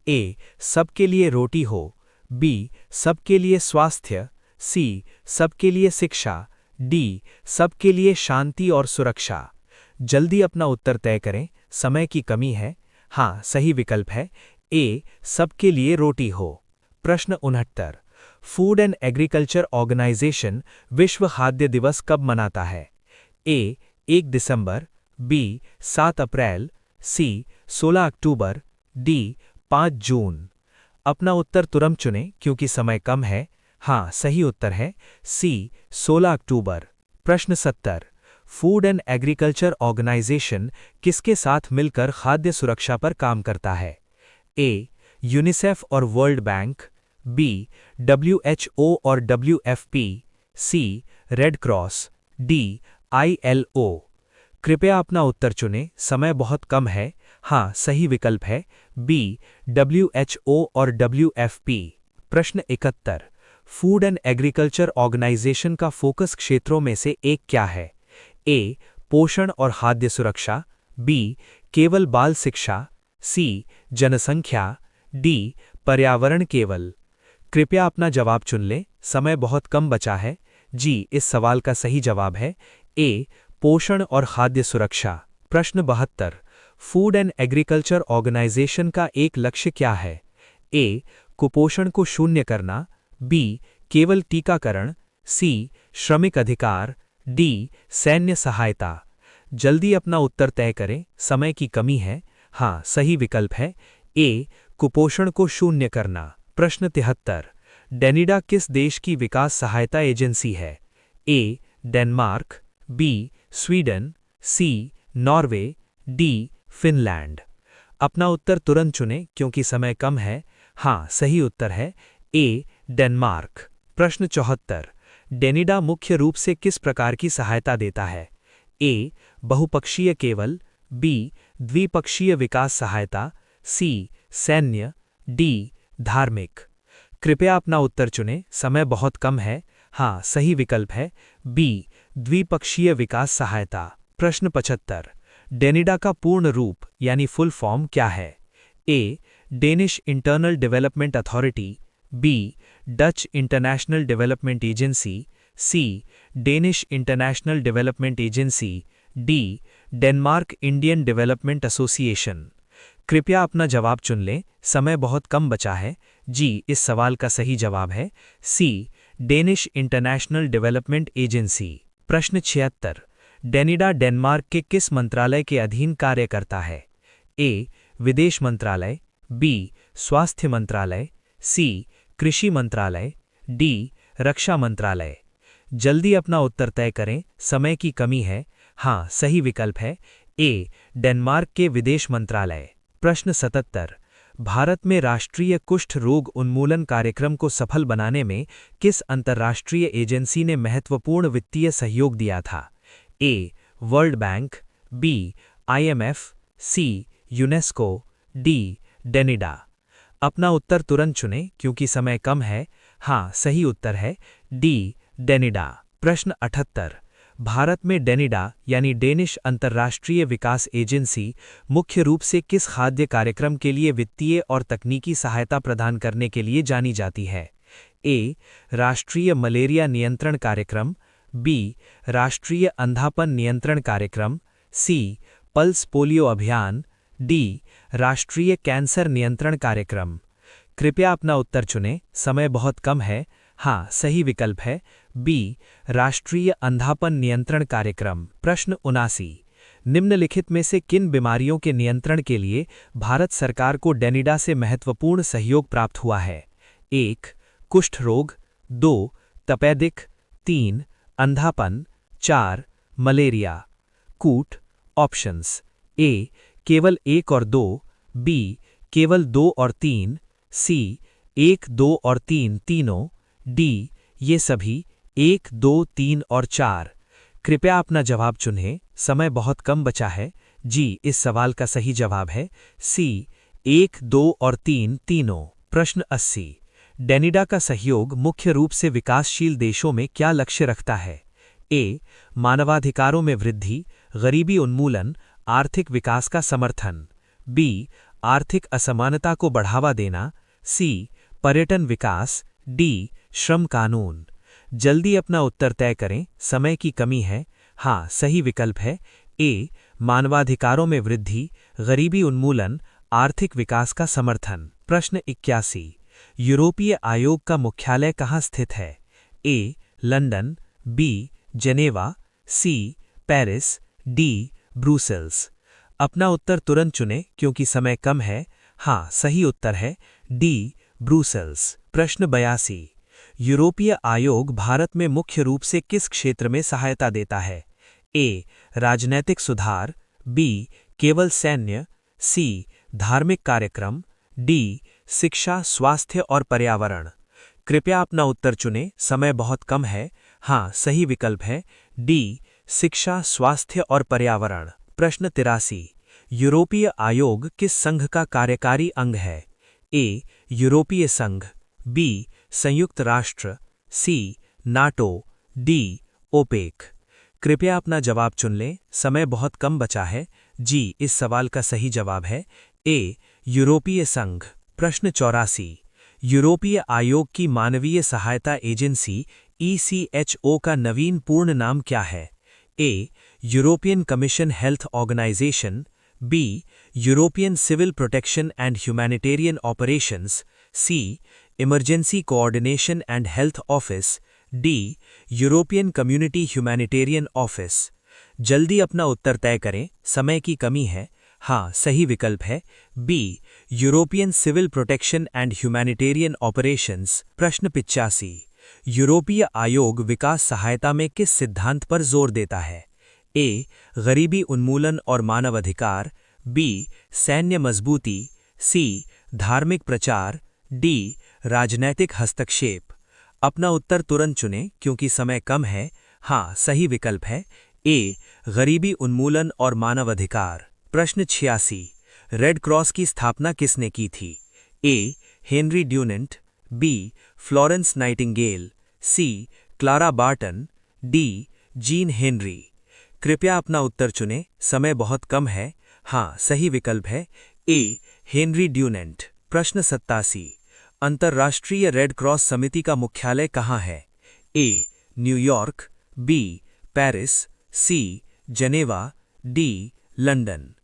ए सबके लिए रोटी हो, बी सबके लिए स्वास्थ्य, सी सबके लिए शिक्षा, डी सबके लिए शांति और सुरक्षा। जल्दी अपना उत्तर तय करें, समय की कमी है। हाँ, सही विकल्प है ए सबके लिए रोटी हो। प्रश्न 69। फूड एंड एग्रीकल्चर ऑर्गेनाइजेशन विश्व खाद्य दिवस कब मनाता है? ए 1 दिसंबर, बी 7 अप्रैल, सी 16 अक्टूबर, डी 5 जून। अपना उत्तर तुरंत चुनें क्योंकि समय कम है। हाँ, सही उत्तर है सी 16 अक्टूबर। प्रश्न 70। फूड एंड एग्रीकल्चर ऑर्गेनाइजेशन किसके साथ मिलकर खाद्य सुरक्षा पर काम करता है? ए यूनिसेफ और वर्ल्ड बैंक, बी WHO और WFP, सी रेड क्रॉस, डी ILO। कृपया अपना उत्तर चुनें, समय बहुत कम है। हाँ, सही विकल्प है बी WHO और WFP। प्रश्न 71। फूड एंड एग्रीकल्चर ऑर्गेनाइजेशन का फोकस क्षेत्रों में से एक क्या है? ए पोषण और खाद्य सुरक्षा, बी केवल बाल शिक्षा, सी जनसंख्या, डी पर्यावरण केवल। कृपया अपना जवाब चुन लें, समय बहुत कम बचा है। जी, इस सवाल का सही जवाब है ए पोषण और खाद्य सुरक्षा। प्रश्न 72। फूड एंड एग्रीकल्चर ऑर्गेनाइजेशन का एक लक्ष्य क्या है? ए कुपोषण को शून्य करना, बी केवल टीकाकरण, सी श्रमिक अधिकार, डी सैन्य सहायता। जल्दी अपना उत्तर तय करें, समय की कमी है। हाँ, सही विकल्प है ए कुपोषण को शून्य करना। प्रश्न 73। डेनिडा किस देश की विकास सहायता एजेंसी है? ए डेनमार्क, बी स्वीडन, सी नॉर्वे, डी फिनलैंड। अपना उत्तर तुरंत चुनें क्योंकि समय कम है। हाँ, सही उत्तर है ए डेनमार्क। प्रश्न 74। डेनिडा मुख्य रूप से किस प्रकार की सहायता देता है? ए बहुपक्षीय केवल, बी द्विपक्षीय विकास सहायता, सी सैन्य, डी धार्मिक। कृपया अपना उत्तर चुनें, समय बहुत कम है। हाँ, सही विकल्प है बी द्विपक्षीय विकास सहायता। प्रश्न 75। डेनिडा का पूर्ण रूप यानी फुल फॉर्म क्या है? A Danish internal development authority, B Dutch international development agency, C Danish international development agency, D Denmark Indian development association. कृपया अपना जवाब चुन लें, समय बहुत कम बचा है। जी, इस सवाल का सही जवाब है सी डेनिश इंटरनेशनल डेवलपमेंट एजेंसी। प्रश्न 76। डेनिडा डेनमार्क के किस मंत्रालय के अधीन कार्य करता है? ए विदेश मंत्रालय, बी स्वास्थ्य मंत्रालय, सी कृषि मंत्रालय, डी रक्षा मंत्रालय। जल्दी अपना उत्तर तय करें, समय की कमी है। हाँ, सही विकल्प है ए डेनमार्क के विदेश मंत्रालय। प्रश्न 77। भारत में राष्ट्रीय कुष्ठ रोग उन्मूलन कार्यक्रम को सफल बनाने में किस अंतर्राष्ट्रीय एजेंसी ने महत्वपूर्ण वित्तीय सहयोग दिया था? A world bank, B IMF, C UNESCO, D डेनिडा। अपना उत्तर तुरंत चुनें क्योंकि समय कम है। हाँ, सही उत्तर है डी डेनिडा। प्रश्न 78। भारत में डेनिडा यानी डेनिश अंतर्राष्ट्रीय विकास एजेंसी मुख्य रूप से किस खाद्य कार्यक्रम के लिए वित्तीय और तकनीकी सहायता प्रदान करने के लिए जानी जाती है? ए राष्ट्रीय मलेरिया नियंत्रण कार्यक्रम, बी राष्ट्रीय अंधापन नियंत्रण कार्यक्रम, सी पल्स पोलियो अभियान, डी राष्ट्रीय कैंसर नियंत्रण कार्यक्रम। कृपया अपना उत्तर चुनें, समय बहुत कम है। हाँ, सही विकल्प है बी राष्ट्रीय अंधापन नियंत्रण कार्यक्रम। प्रश्न 79। निम्नलिखित में से किन बीमारियों के नियंत्रण के लिए भारत सरकार को डेनिडा से महत्वपूर्ण सहयोग प्राप्त हुआ है? 1. कुष्ठ रोग, 2. तपेदिक, 3. अंधापन, 4. मलेरिया। कूट। ऑप्शंस: ए. केवल 1 और 2, बी. केवल 2 और 3, सी. 1, 2 और 3 तीनों, डी. ये सभी 1, 2, 3 और 4। कृपया अपना जवाब चुनें, समय बहुत कम बचा है। जी, इस सवाल का सही जवाब है सी. 1, 2 और 3 तीनों। प्रश्न 80। डेनिडा का सहयोग मुख्य रूप से विकासशील देशों में क्या लक्ष्य रखता है? ए. मानवाधिकारों में वृद्धि, गरीबी उन्मूलन, आर्थिक विकास का समर्थन। बी. आर्थिक असमानता को बढ़ावा देना। सी. पर्यटन विकास। डी. श्रम कानून। जल्दी अपना उत्तर तय करें, समय की कमी है। हाँ, सही विकल्प है ए. मानवाधिकारों में वृद्धि, गरीबी उन्मूलन, आर्थिक विकास का समर्थन। प्रश्न 81। यूरोपीय आयोग का मुख्यालय कहाँ स्थित है? A. London, B. Geneva, C. Paris, D. Brussels. अपना उत्तर तुरंत चुनें क्योंकि समय कम है। हाँ, सही उत्तर है डी. ब्रुसेल्स। प्रश्न 82। यूरोपीय आयोग भारत में मुख्य रूप से किस क्षेत्र में सहायता देता है? ए. राजनैतिक सुधार, बी. केवल सैन्य, सी. धार्मिक कार्यक्रम, डी. शिक्षा, स्वास्थ्य और पर्यावरण। कृपया अपना उत्तर चुनें, समय बहुत कम है। हाँ, सही विकल्प है डी. शिक्षा, स्वास्थ्य और पर्यावरण। प्रश्न 83। यूरोपीय आयोग किस संघ का कार्यकारी अंग है? ए. यूरोपीय संघ, बी. संयुक्त राष्ट्र, सी. NATO, D. ओपेक। कृपया अपना जवाब चुन लें, समय बहुत कम बचा है। जी, इस सवाल का सही जवाब है ए. यूरोपीय संघ। प्रश्न 84। यूरोपीय आयोग की मानवीय सहायता एजेंसी ECHO का नवीन पूर्ण नाम क्या है? A. European commission health organisation, B. European civil protection and humanitarian operations, C. Emergency coordination and health office, D. European community humanitarian office. जल्दी अपना उत्तर तय करें, समय की कमी है। हाँ, सही विकल्प है B. European civil protection and humanitarian operations. प्रश्न 85। यूरोपीय आयोग विकास सहायता में किस सिद्धांत पर जोर देता है? ए. गरीबी उन्मूलन और मानवाधिकार, बी. सैन्य मजबूती, सी. धार्मिक प्रचार, डी. राजनैतिक हस्तक्षेप। अपना उत्तर तुरंत चुनें क्योंकि समय कम है। हाँ, सही विकल्प है ए. गरीबी उन्मूलन और मानवाधिकार। प्रश्न 86। रेड क्रॉस की स्थापना किसने की थी? A. Henry Dunant, B. Florence Nightingale, C. Clara Barton, D. Jean Henry. कृपया अपना उत्तर चुनें, समय बहुत कम है। हाँ, सही विकल्प है ए. Henry Dunant. प्रश्न 87। अंतर्राष्ट्रीय रेड क्रॉस समिति का मुख्यालय कहाँ है? A. New York, B. Paris, C. Geneva, D. London.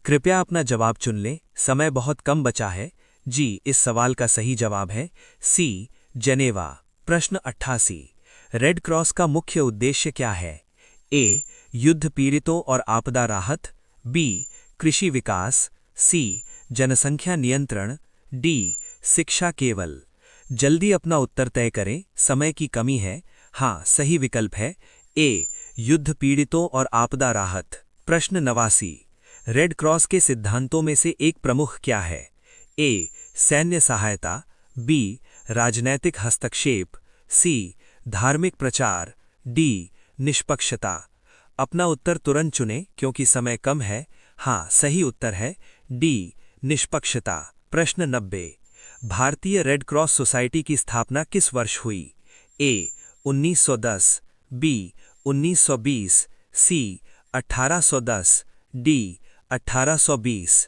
कृपया अपना जवाब चुन लें, समय बहुत कम बचा है। जी, इस सवाल का सही जवाब है सी. जेनेवा। प्रश्न 88। रेड क्रॉस का मुख्य उद्देश्य क्या है? ए. युद्ध पीड़ितों और आपदा राहत, बी. कृषि विकास, सी. जनसंख्या नियंत्रण, डी. शिक्षा केवल। जल्दी अपना उत्तर तय करें, समय की कमी है। हाँ, सही विकल्प है ए. युद्ध पीड़ितों और आपदा राहत। प्रश्न 89। रेड क्रॉस के सिद्धांतों में से एक प्रमुख क्या है? ए. सैन्य सहायता, बी. राजनैतिक हस्तक्षेप, सी. धार्मिक प्रचार, डी. निष्पक्षता। अपना उत्तर तुरंत चुनें क्योंकि समय कम है। हाँ, सही उत्तर है डी. निष्पक्षता। प्रश्न 90। भारतीय रेड क्रॉस सोसाइटी की स्थापना किस वर्ष हुई? ए. 1910, बी. 1920, सी. 1810, डी. 1820।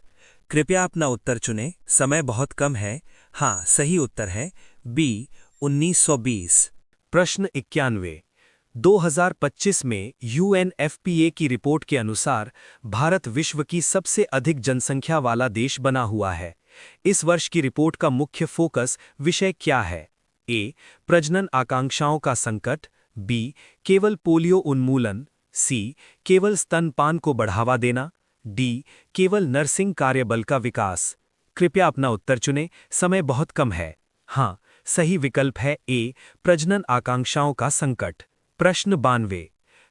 कृपया अपना उत्तर चुनें, समय बहुत कम है। हाँ, सही उत्तर है बी. 1920। प्रश्न 91। 2025 में UNFPA की रिपोर्ट के अनुसार भारत विश्व की सबसे अधिक जनसंख्या वाला देश बना हुआ है। इस वर्ष की रिपोर्ट का मुख्य फोकस विषय क्या है? ए. प्रजनन आकांक्षाओं का संकट, बी. केवल पोलियो उन्मूलन, सी. केवल स्तनपान को बढ़ावा देना, डी. केवल नर्सिंग कार्यबल का विकास। कृपया अपना उत्तर चुनें, समय बहुत कम है। हाँ, सही विकल्प है ए प्रजनन आकांक्षाओं का संकट। प्रश्न 92।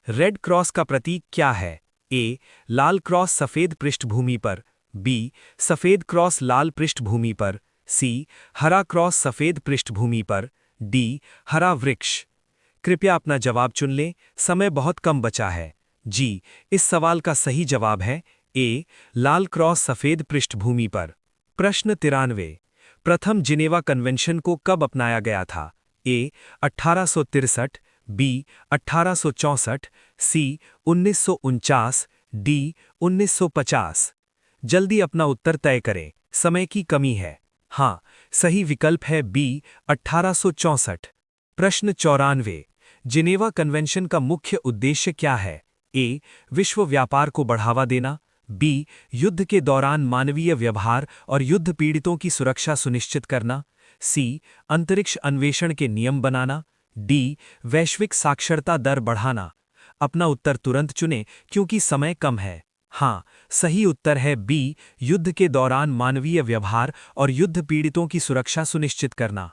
रेड क्रॉस का प्रतीक क्या है? ए लाल क्रॉस सफेद पृष्ठभूमि पर, बी सफेद क्रॉस लाल पृष्ठभूमि पर, सी हरा क्रॉस सफेद पृष्ठभूमि पर, डी हरा वृक्ष। कृपया अपना जवाब चुन लें, समय बहुत कम बचा है। जी, इस सवाल का सही जवाब है ए लाल क्रॉस सफेद पृष्ठभूमि पर। प्रश्न 93। प्रथम जिनेवा कन्वेंशन को कब अपनाया गया था? ए 1863, बी 1864, सी 1949, डी 1950। जल्दी अपना उत्तर तय करें, समय की कमी है। हाँ, सही विकल्प है बी 1864। प्रश्न 94। जिनेवा कन्वेंशन का मुख्य उद्देश्य क्या है? ए विश्व व्यापार को बढ़ावा देना, बी युद्ध के दौरान मानवीय व्यवहार और युद्ध पीड़ितों की सुरक्षा सुनिश्चित करना, सी अंतरिक्ष अन्वेषण के नियम बनाना, डी वैश्विक साक्षरता दर बढ़ाना। अपना उत्तर तुरंत चुनें क्योंकि समय कम है। हाँ, सही उत्तर है बी युद्ध के दौरान मानवीय व्यवहार और युद्ध पीड़ितों की सुरक्षा सुनिश्चित करना।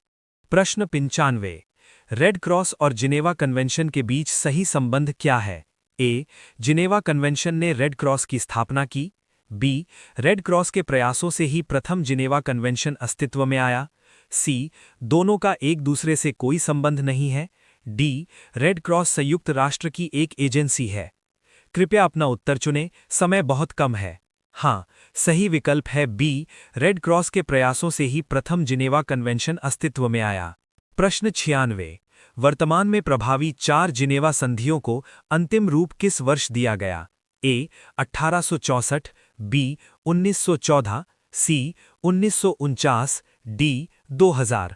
प्रश्न 95। रेड क्रॉस और जिनेवा कन्वेंशन के बीच सही संबंध क्या है? ए जिनेवा कन्वेंशन ने रेड क्रॉस की स्थापना की, बी रेड क्रॉस के प्रयासों से ही प्रथम जिनेवा कन्वेंशन अस्तित्व में आया, सी दोनों का एक दूसरे से कोई संबंध नहीं है, डी रेड क्रॉस संयुक्त राष्ट्र की एक एजेंसी है। कृपया अपना उत्तर चुनें, समय बहुत कम है। हाँ, सही विकल्प है बी रेड क्रॉस के प्रयासों से ही प्रथम जिनेवा कन्वेंशन अस्तित्व में आया। प्रश्न 96। वर्तमान में प्रभावी 4 जिनेवा संधियों को अंतिम रूप किस वर्ष दिया गया? ए 1864, बी 1914, सी 1949, डी 2000।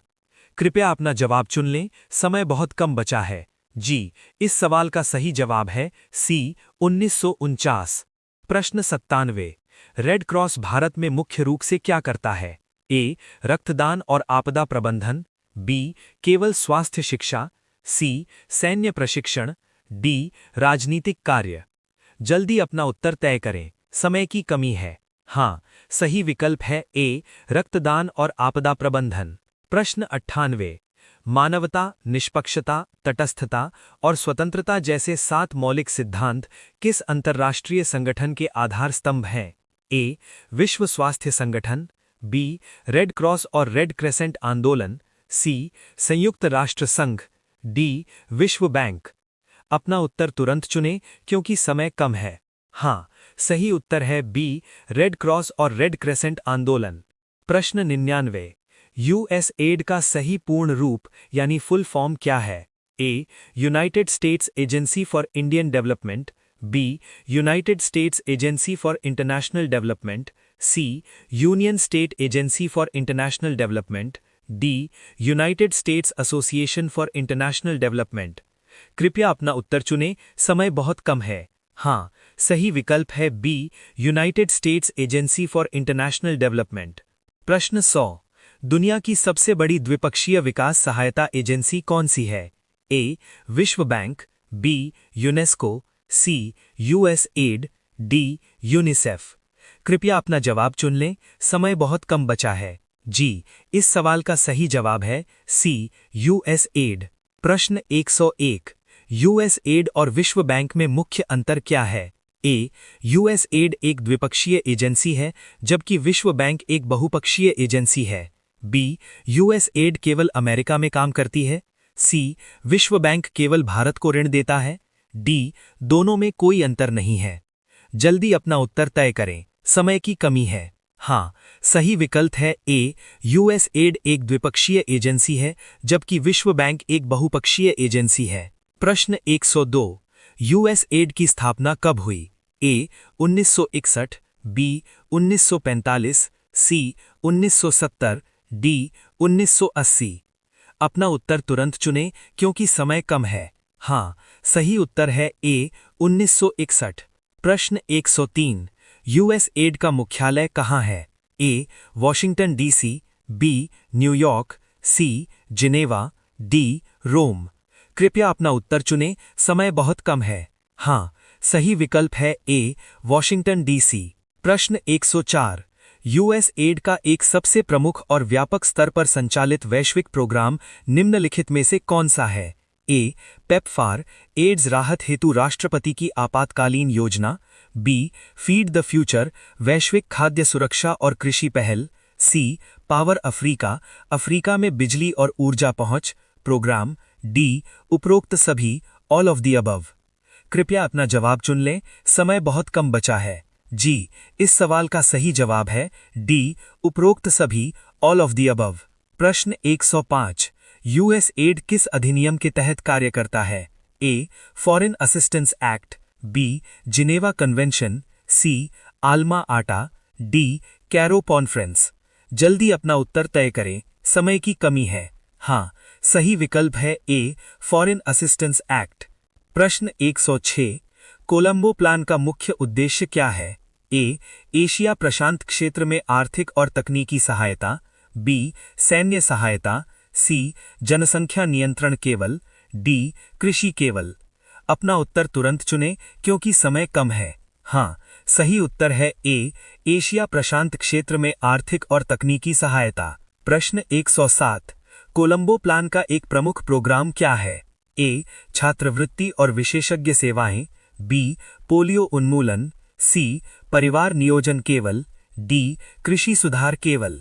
कृपया अपना जवाब चुन लें, समय बहुत कम बचा है। जी, इस सवाल का सही जवाब है सी 1949। प्रश्न 97। रेड क्रॉस भारत में मुख्य रूप से क्या करता है? ए रक्तदान और आपदा प्रबंधन, बी केवल स्वास्थ्य शिक्षा, सी सैन्य प्रशिक्षण, डी राजनीतिक कार्य। जल्दी अपना उत्तर तय करें, समय की कमी है। हाँ, सही विकल्प है ए रक्तदान और आपदा प्रबंधन। प्रश्न 98। मानवता, निष्पक्षता, तटस्थता और स्वतंत्रता जैसे 7 मौलिक सिद्धांत किस अंतर्राष्ट्रीय संगठन के आधार स्तंभ हैं? ए विश्व स्वास्थ्य संगठन, बी रेड क्रॉस और रेड क्रेसेंट आंदोलन, सी संयुक्त राष्ट्र संघ, डी विश्व बैंक। अपना उत्तर तुरंत चुनें क्योंकि समय कम है। हाँ, सही उत्तर है बी रेड क्रॉस और रेड क्रेसेंट आंदोलन। प्रश्न 99। यूएसएड का सही पूर्ण रूप यानी फुल फॉर्म क्या है? A united states agency for Indian development, B United states agency for international development, C union state agency for international development, D united states association for international development. कृपया अपना उत्तर चुनें, समय बहुत कम है। हाँ, सही विकल्प है B United states agency for international Development. प्रश्न 100। दुनिया की सबसे बड़ी द्विपक्षीय विकास सहायता एजेंसी कौन सी है? ए विश्व बैंक, बी यूनेस्को, सी यूएसएड, डी यूनिसेफ। कृपया अपना जवाब चुन लें, समय बहुत कम बचा है। जी, इस सवाल का सही जवाब है सी यूएसएड। प्रश्न 101। यूएसएड और विश्व बैंक में मुख्य अंतर क्या है? ए यूएसएड एक द्विपक्षीय एजेंसी है जबकि विश्व बैंक एक बहुपक्षीय एजेंसी है, बी यूएसएड केवल अमेरिका में काम करती है, सी विश्व बैंक केवल भारत को ऋण देता है, डी दोनों में कोई अंतर नहीं है। जल्दी अपना उत्तर तय करें, समय की कमी है। हाँ, सही विकल्प है ए यूएसएड एक द्विपक्षीय एजेंसी है जबकि विश्व बैंक एक बहुपक्षीय एजेंसी है। प्रश्न 102। यूएसएड की स्थापना कब हुई? ए 1961, बी 1945, सी 1970, डी 1980। अपना उत्तर तुरंत चुनें क्योंकि समय कम है। हाँ, सही उत्तर है ए 1961। प्रश्न 103। यूएसएड का मुख्यालय कहाँ है? A Washington DC, B New York, C Geneva, D Rome. कृपया अपना उत्तर चुनें, समय बहुत कम है। हाँ, सही विकल्प है ए वॉशिंगटन डीसी। प्रश्न 104। यूएस एड का एक सबसे प्रमुख और व्यापक स्तर पर संचालित वैश्विक प्रोग्राम निम्नलिखित में से कौन सा है? ए. पेपफार, एड्स राहत हेतु राष्ट्रपति की आपातकालीन योजना। बी. फीड द फ्यूचर, वैश्विक खाद्य सुरक्षा और कृषि पहल। सी. पावर अफ्रीका, अफ्रीका में बिजली और ऊर्जा पहुंच प्रोग्राम। डी. उपरोक्त सभी, ऑल ऑफ द अबव। कृपया अपना जवाब चुन लें, समय बहुत कम बचा है। जी, इस सवाल का सही जवाब है डी. उपरोक्त सभी, ऑल ऑफ द अबव। प्रश्न 105। यूएस एड किस अधिनियम के तहत कार्य करता है? A. Foreign assistance act. B. Geneva convention. C. Alma Ata. D. Cairo conference. जल्दी अपना उत्तर तय करें, समय की कमी है। हाँ, सही विकल्प है ए. Foreign assistance act. प्रश्न 106। कोलंबो प्लान का मुख्य उद्देश्य क्या है? ए. एशिया प्रशांत क्षेत्र में आर्थिक और तकनीकी सहायता। बी. सैन्य सहायता। सी. जनसंख्या नियंत्रण केवल। डी. कृषि केवल। अपना उत्तर तुरंत चुनें क्योंकि समय कम है। हाँ, सही उत्तर है ए. एशिया प्रशांत क्षेत्र में आर्थिक और तकनीकी सहायता। प्रश्न 107। कोलंबो प्लान का एक प्रमुख प्रोग्राम क्या है? ए. छात्रवृत्ति और विशेषज्ञ सेवाएं। बी. पोलियो उन्मूलन। सी. परिवार नियोजन केवल। डी. कृषि सुधार केवल।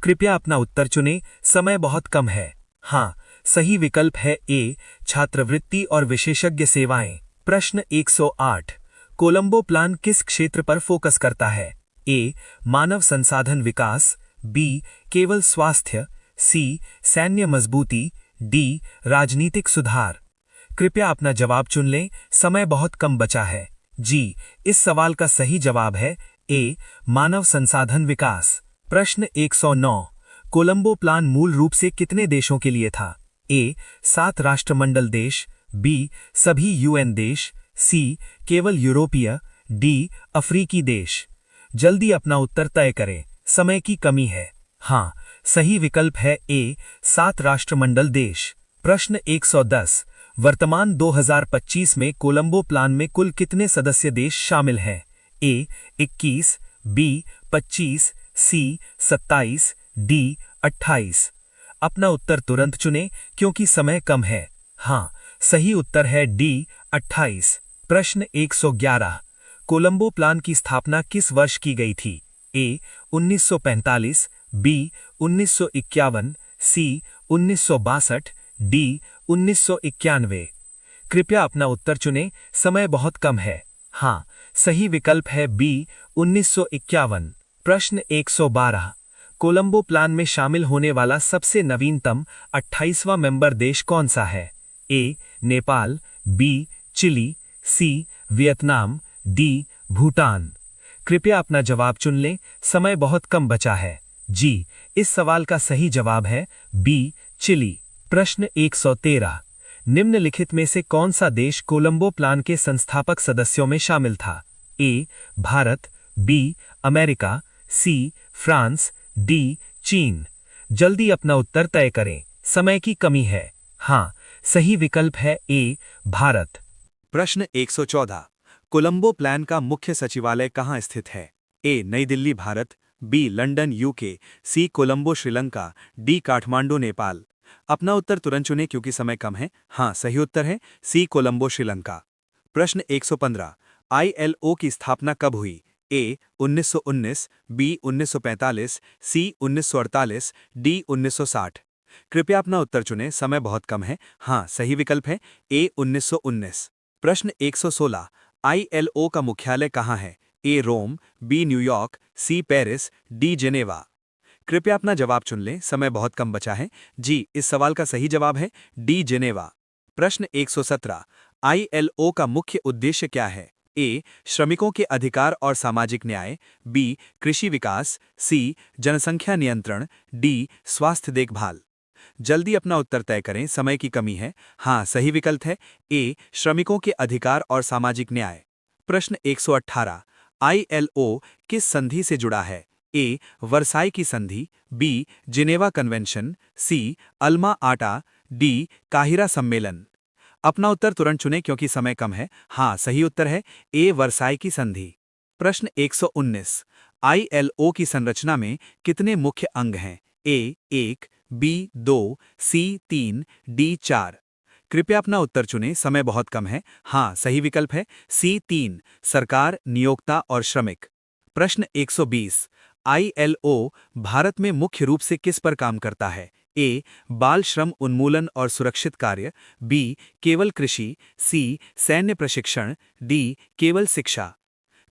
कृपया अपना उत्तर चुनें, समय बहुत कम है। हाँ, सही विकल्प है ए. छात्रवृत्ति और विशेषज्ञ सेवाएं। प्रश्न 108। कोलंबो प्लान किस क्षेत्र पर फोकस करता है? ए. मानव संसाधन विकास। बी. केवल स्वास्थ्य। सी. सैन्य मजबूती। डी. राजनीतिक सुधार। कृपया अपना जवाब चुन लें, समय बहुत कम बचा है। जी, इस सवाल का सही जवाब है ए. मानव संसाधन विकास। प्रश्न 109। कोलंबो प्लान मूल रूप से कितने देशों के लिए था? ए. 7 राष्ट्रमंडल देश। बी. सभी यूएन देश। सी. केवल यूरोपीय। डी. अफ्रीकी देश। जल्दी अपना उत्तर तय करें, समय की कमी है। हाँ, सही विकल्प है ए. 7 राष्ट्रमंडल देश। प्रश्न 110। वर्तमान 2025 में कोलंबो प्लान में कुल कितने सदस्य देश शामिल हैं? ए. 21। बी. 25। सी. 27। डी. 28। अपना उत्तर तुरंत चुनें क्योंकि समय कम है। हाँ, सही उत्तर है डी. 28। प्रश्न 111। कोलंबो प्लान की स्थापना किस वर्ष की गई थी? ए. 1945। बी. 1951। सी. 1962। डी. 1991। कृपया अपना उत्तर चुनें, समय बहुत कम है। हाँ, सही विकल्प है बी. 1951। प्रश्न 112। कोलंबो प्लान में शामिल होने वाला सबसे नवीनतम 28वां मेंबर देश कौन सा है? ए. नेपाल। बी. चिली। सी. वियतनाम। डी. भूटान। कृपया अपना जवाब चुन लें, समय बहुत कम बचा है। जी, इस सवाल का सही जवाब है बी. चिली। प्रश्न 113। निम्नलिखित में से कौन सा देश कोलंबो प्लान के संस्थापक सदस्यों में शामिल था? ए. भारत। बी. अमेरिका। सी. फ्रांस। डी. चीन। जल्दी अपना उत्तर तय करें, समय की कमी है। हाँ, सही विकल्प है ए. भारत। प्रश्न 114। कोलंबो प्लान का मुख्य सचिवालय कहाँ स्थित है? A. New Delhi Bharat. B. London UK. C. Colombo Sri Lanka. D. Kathmandu Nepal. अपना उत्तर तुरंत चुनें क्योंकि समय कम है। हाँ, सही उत्तर है सी. कोलंबो श्रीलंका। प्रश्न 115। आईएलओ की स्थापना कब हुई? ए. 1919। बी. 1945। सी. 1948। डी. 1960। कृपया अपना उत्तर चुनें, समय बहुत कम है। हाँ, सही विकल्प है ए. 1919। प्रश्न 116। आईएलओ का मुख्यालय कहाँ है? A. Rome. B. New York. C. Paris. D. Geneva. कृपया अपना जवाब चुन लें, समय बहुत कम बचा है। जी, इस सवाल का सही जवाब है डी. जेनेवा। प्रश्न 117। आईएलओ का मुख्य उद्देश्य क्या है? ए. श्रमिकों के अधिकार और सामाजिक न्याय। बी. कृषि विकास। सी. जनसंख्या नियंत्रण। डी. स्वास्थ्य देखभाल। जल्दी अपना उत्तर तय करें, समय की कमी है। हाँ, सही विकल्प है ए. श्रमिकों के अधिकार और सामाजिक न्याय। प्रश्न 118। आईएलओ किस संधि से जुड़ा है? ए. वर्साई की संधि। B. Geneva convention. C. Alma Ata. D. Cairo सम्मेलन। अपना उत्तर तुरंत चुनें क्योंकि समय कम है। हाँ, सही उत्तर है ए. वर्साई की संधि। प्रश्न 119। ILO की संरचना में कितने मुख्य अंग हैं? A 1, B 2, C 3, D 4। कृपया अपना उत्तर चुनें, समय बहुत कम है। हाँ, सही विकल्प है C 3, सरकार, नियोक्ता और श्रमिक। प्रश्न 120। ILO भारत में मुख्य रूप से किस पर काम करता है? A बाल श्रम उन्मूलन और सुरक्षित कार्य, B केवल कृषि, C सैन्य प्रशिक्षण, D केवल शिक्षा।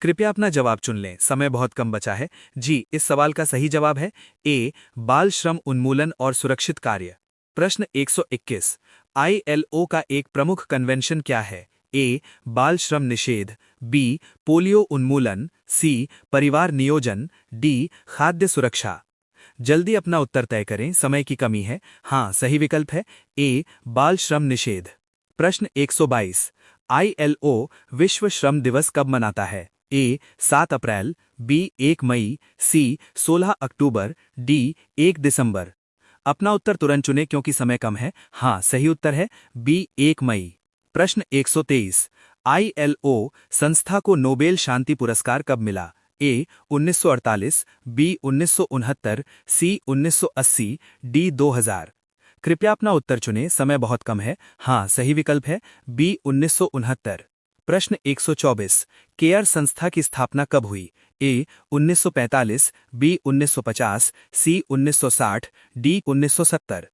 कृपया अपना जवाब चुन लें, समय बहुत कम बचा है। जी, इस सवाल का सही जवाब है ए बाल श्रम उन्मूलन और सुरक्षित कार्य। प्रश्न 121। ILO का एक प्रमुख कन्वेंशन क्या है? ए बाल श्रम निषेध, बी पोलियो उन्मूलन, सी परिवार नियोजन, डी खाद्य सुरक्षा। जल्दी अपना उत्तर तय करें, समय की कमी है। हाँ, सही विकल्प है ए बाल श्रम निषेध। प्रश्न 122। ILO विश्व श्रम दिवस कब मनाता है? ए 7 अप्रैल, बी 1 मई, सी 16 अक्टूबर, डी 1 दिसंबर। अपना उत्तर तुरंत चुनें क्योंकि समय कम है। हाँ, सही उत्तर है बी 1 मई। प्रश्न 123। ILO संस्था को नोबेल शांति पुरस्कार कब मिला? ए 1948, बी 1969, सी 1980, डी 2000। कृपया अपना उत्तर चुनें, समय बहुत कम है। हाँ, सही विकल्प है बी 1969। प्रश्न 124। केयर संस्था की स्थापना कब हुई? ए 1945, बी 1950, सी 1960, डी 1970।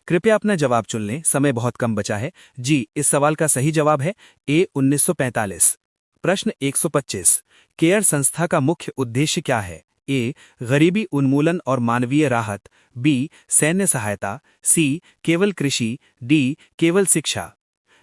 कृपया अपना जवाब चुन लें, समय बहुत कम बचा है। जी, इस सवाल का सही जवाब है ए 1945। प्रश्न 125। केयर संस्था का मुख्य उद्देश्य क्या है? ए गरीबी उन्मूलन और मानवीय राहत, बी सैन्य सहायता, सी केवल कृषि, डी केवल शिक्षा।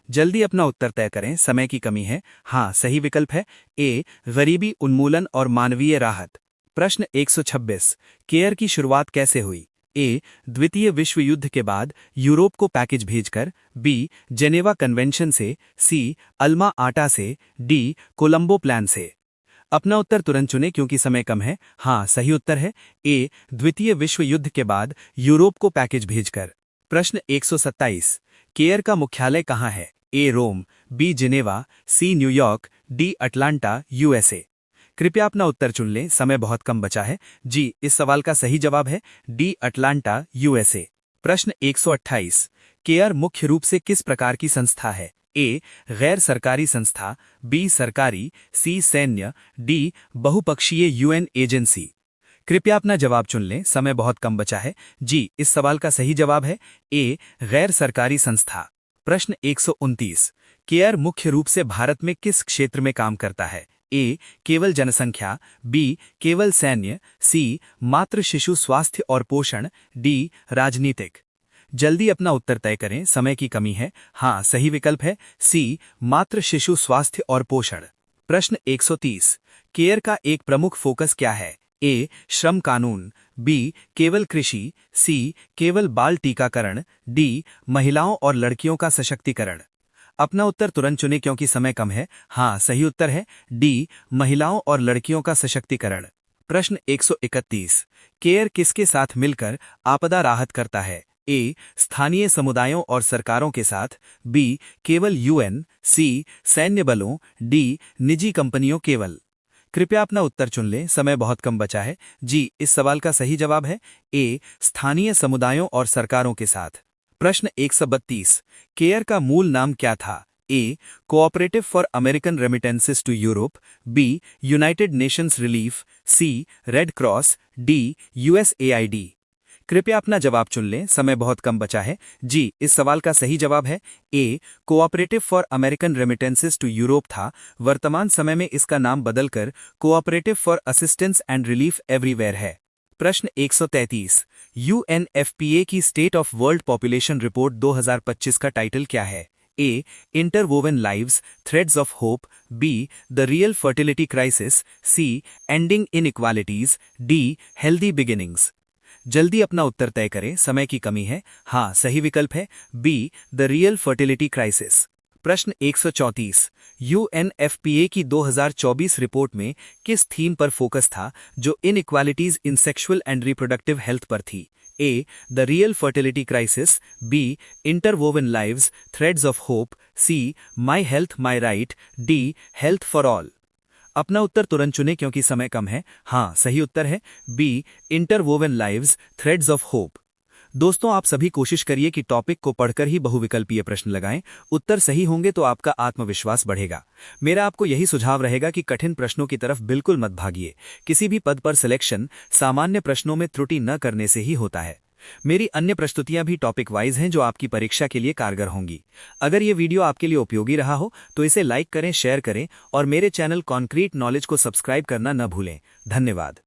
जल्दी अपना उत्तर तय करें, समय की कमी है। हाँ, सही विकल्प है ए गरीबी उन्मूलन और मानवीय राहत। प्रश्न 126। केयर की शुरुआत कैसे हुई? ए द्वितीय विश्व युद्ध के बाद यूरोप को पैकेज भेजकर, बी जेनेवा कन्वेंशन से, सी अल्मा आटा से, डी कोलंबो प्लान से। अपना उत्तर तुरंत चुनें क्योंकि समय कम है। हाँ, सही उत्तर है ए द्वितीय विश्व युद्ध के बाद यूरोप को पैकेज भेजकर। प्रश्न 127। केयर का मुख्यालय कहाँ है? A Rome, B Geneva, C New York, D Atlanta, USA। कृपया अपना उत्तर चुन लें, समय बहुत कम बचा है। जी, इस सवाल का सही जवाब है डी अटलांटा, USA। प्रश्न 128। केयर मुख्य रूप से किस प्रकार की संस्था है? ए गैर सरकारी संस्था, बी सरकारी, सी सैन्य, डी बहुपक्षीय UN एजेंसी। कृपया अपना जवाब चुन लें, समय बहुत कम बचा है। जी, इस सवाल का सही जवाब है ए गैर सरकारी संस्था। प्रश्न 129। केयर मुख्य रूप से भारत में किस क्षेत्र में काम करता है? ए केवल जनसंख्या, बी केवल सैन्य, सी मातृ शिशु स्वास्थ्य और पोषण, डी राजनीतिक। जल्दी अपना उत्तर तय करें, समय की कमी है। हाँ, सही विकल्प है सी मातृ शिशु स्वास्थ्य और पोषण। प्रश्न 130। केयर का एक प्रमुख फोकस क्या है? ए श्रम कानून, बी केवल कृषि, सी केवल बाल टीकाकरण, डी महिलाओं और लड़कियों का सशक्तिकरण। अपना उत्तर तुरंत चुनें क्योंकि समय कम है। हाँ, सही उत्तर है डी महिलाओं और लड़कियों का सशक्तिकरण। प्रश्न 131। केयर किसके साथ मिलकर आपदा राहत करता है? ए स्थानीय समुदायों और सरकारों के साथ, बी केवल UN, सी सैन्य बलों, डी निजी कंपनियों केवल। कृपया अपना उत्तर चुन लें, समय बहुत कम बचा है। जी, इस सवाल का सही जवाब है ए स्थानीय समुदायों और सरकारों के साथ। प्रश्न 132। केयर का मूल नाम क्या था? A cooperative for American remittances to Europe, B United Nations relief, C Red Cross, D USAID। कृपया अपना जवाब चुन लें, समय बहुत कम बचा है। जी, इस सवाल का सही जवाब है A cooperative for American remittances to Europe था। वर्तमान समय में इसका नाम बदलकर cooperative for assistance and relief everywhere है। प्रश्न 133। UNFPA की state of world population report 2025 का टाइटल क्या है? A interwoven lives threads of hope, B the real fertility crisis, C ending inequalities, D healthy beginnings. जल्दी अपना उत्तर तय करें, समय की कमी है। हाँ, सही विकल्प है B the real fertility crisis. प्रश्न 134। UNFPA की 2024 रिपोर्ट में किस थीम पर फोकस था जो inequalities in sexual and reproductive health पर थी? A the real fertility crisis, B interwoven lives threads of hope, C my health my right, D health for all. अपना उत्तर तुरंत चुनें क्योंकि समय कम है। हाँ, सही उत्तर है B, interwoven lives threads of hope. दोस्तों, आप सभी कोशिश करिए कि टॉपिक को पढ़कर ही बहुविकल्पीय प्रश्न लगाएं। उत्तर सही होंगे तो आपका आत्मविश्वास बढ़ेगा। मेरा आपको यही सुझाव रहेगा कि कठिन प्रश्नों की तरफ बिल्कुल मत भागिए। किसी भी पद पर सिलेक्शन सामान्य प्रश्नों में त्रुटि न करने से ही होता है। मेरी अन्य प्रस्तुतियां भी टॉपिक वाइज हैं जो आपकी परीक्षा के लिए कारगर होंगी। अगर ये वीडियो आपके लिए उपयोगी रहा हो तो इसे लाइक करें, शेयर करें और मेरे चैनल कॉन्क्रीट नॉलेज को सब्सक्राइब करना न भूलें। धन्यवाद।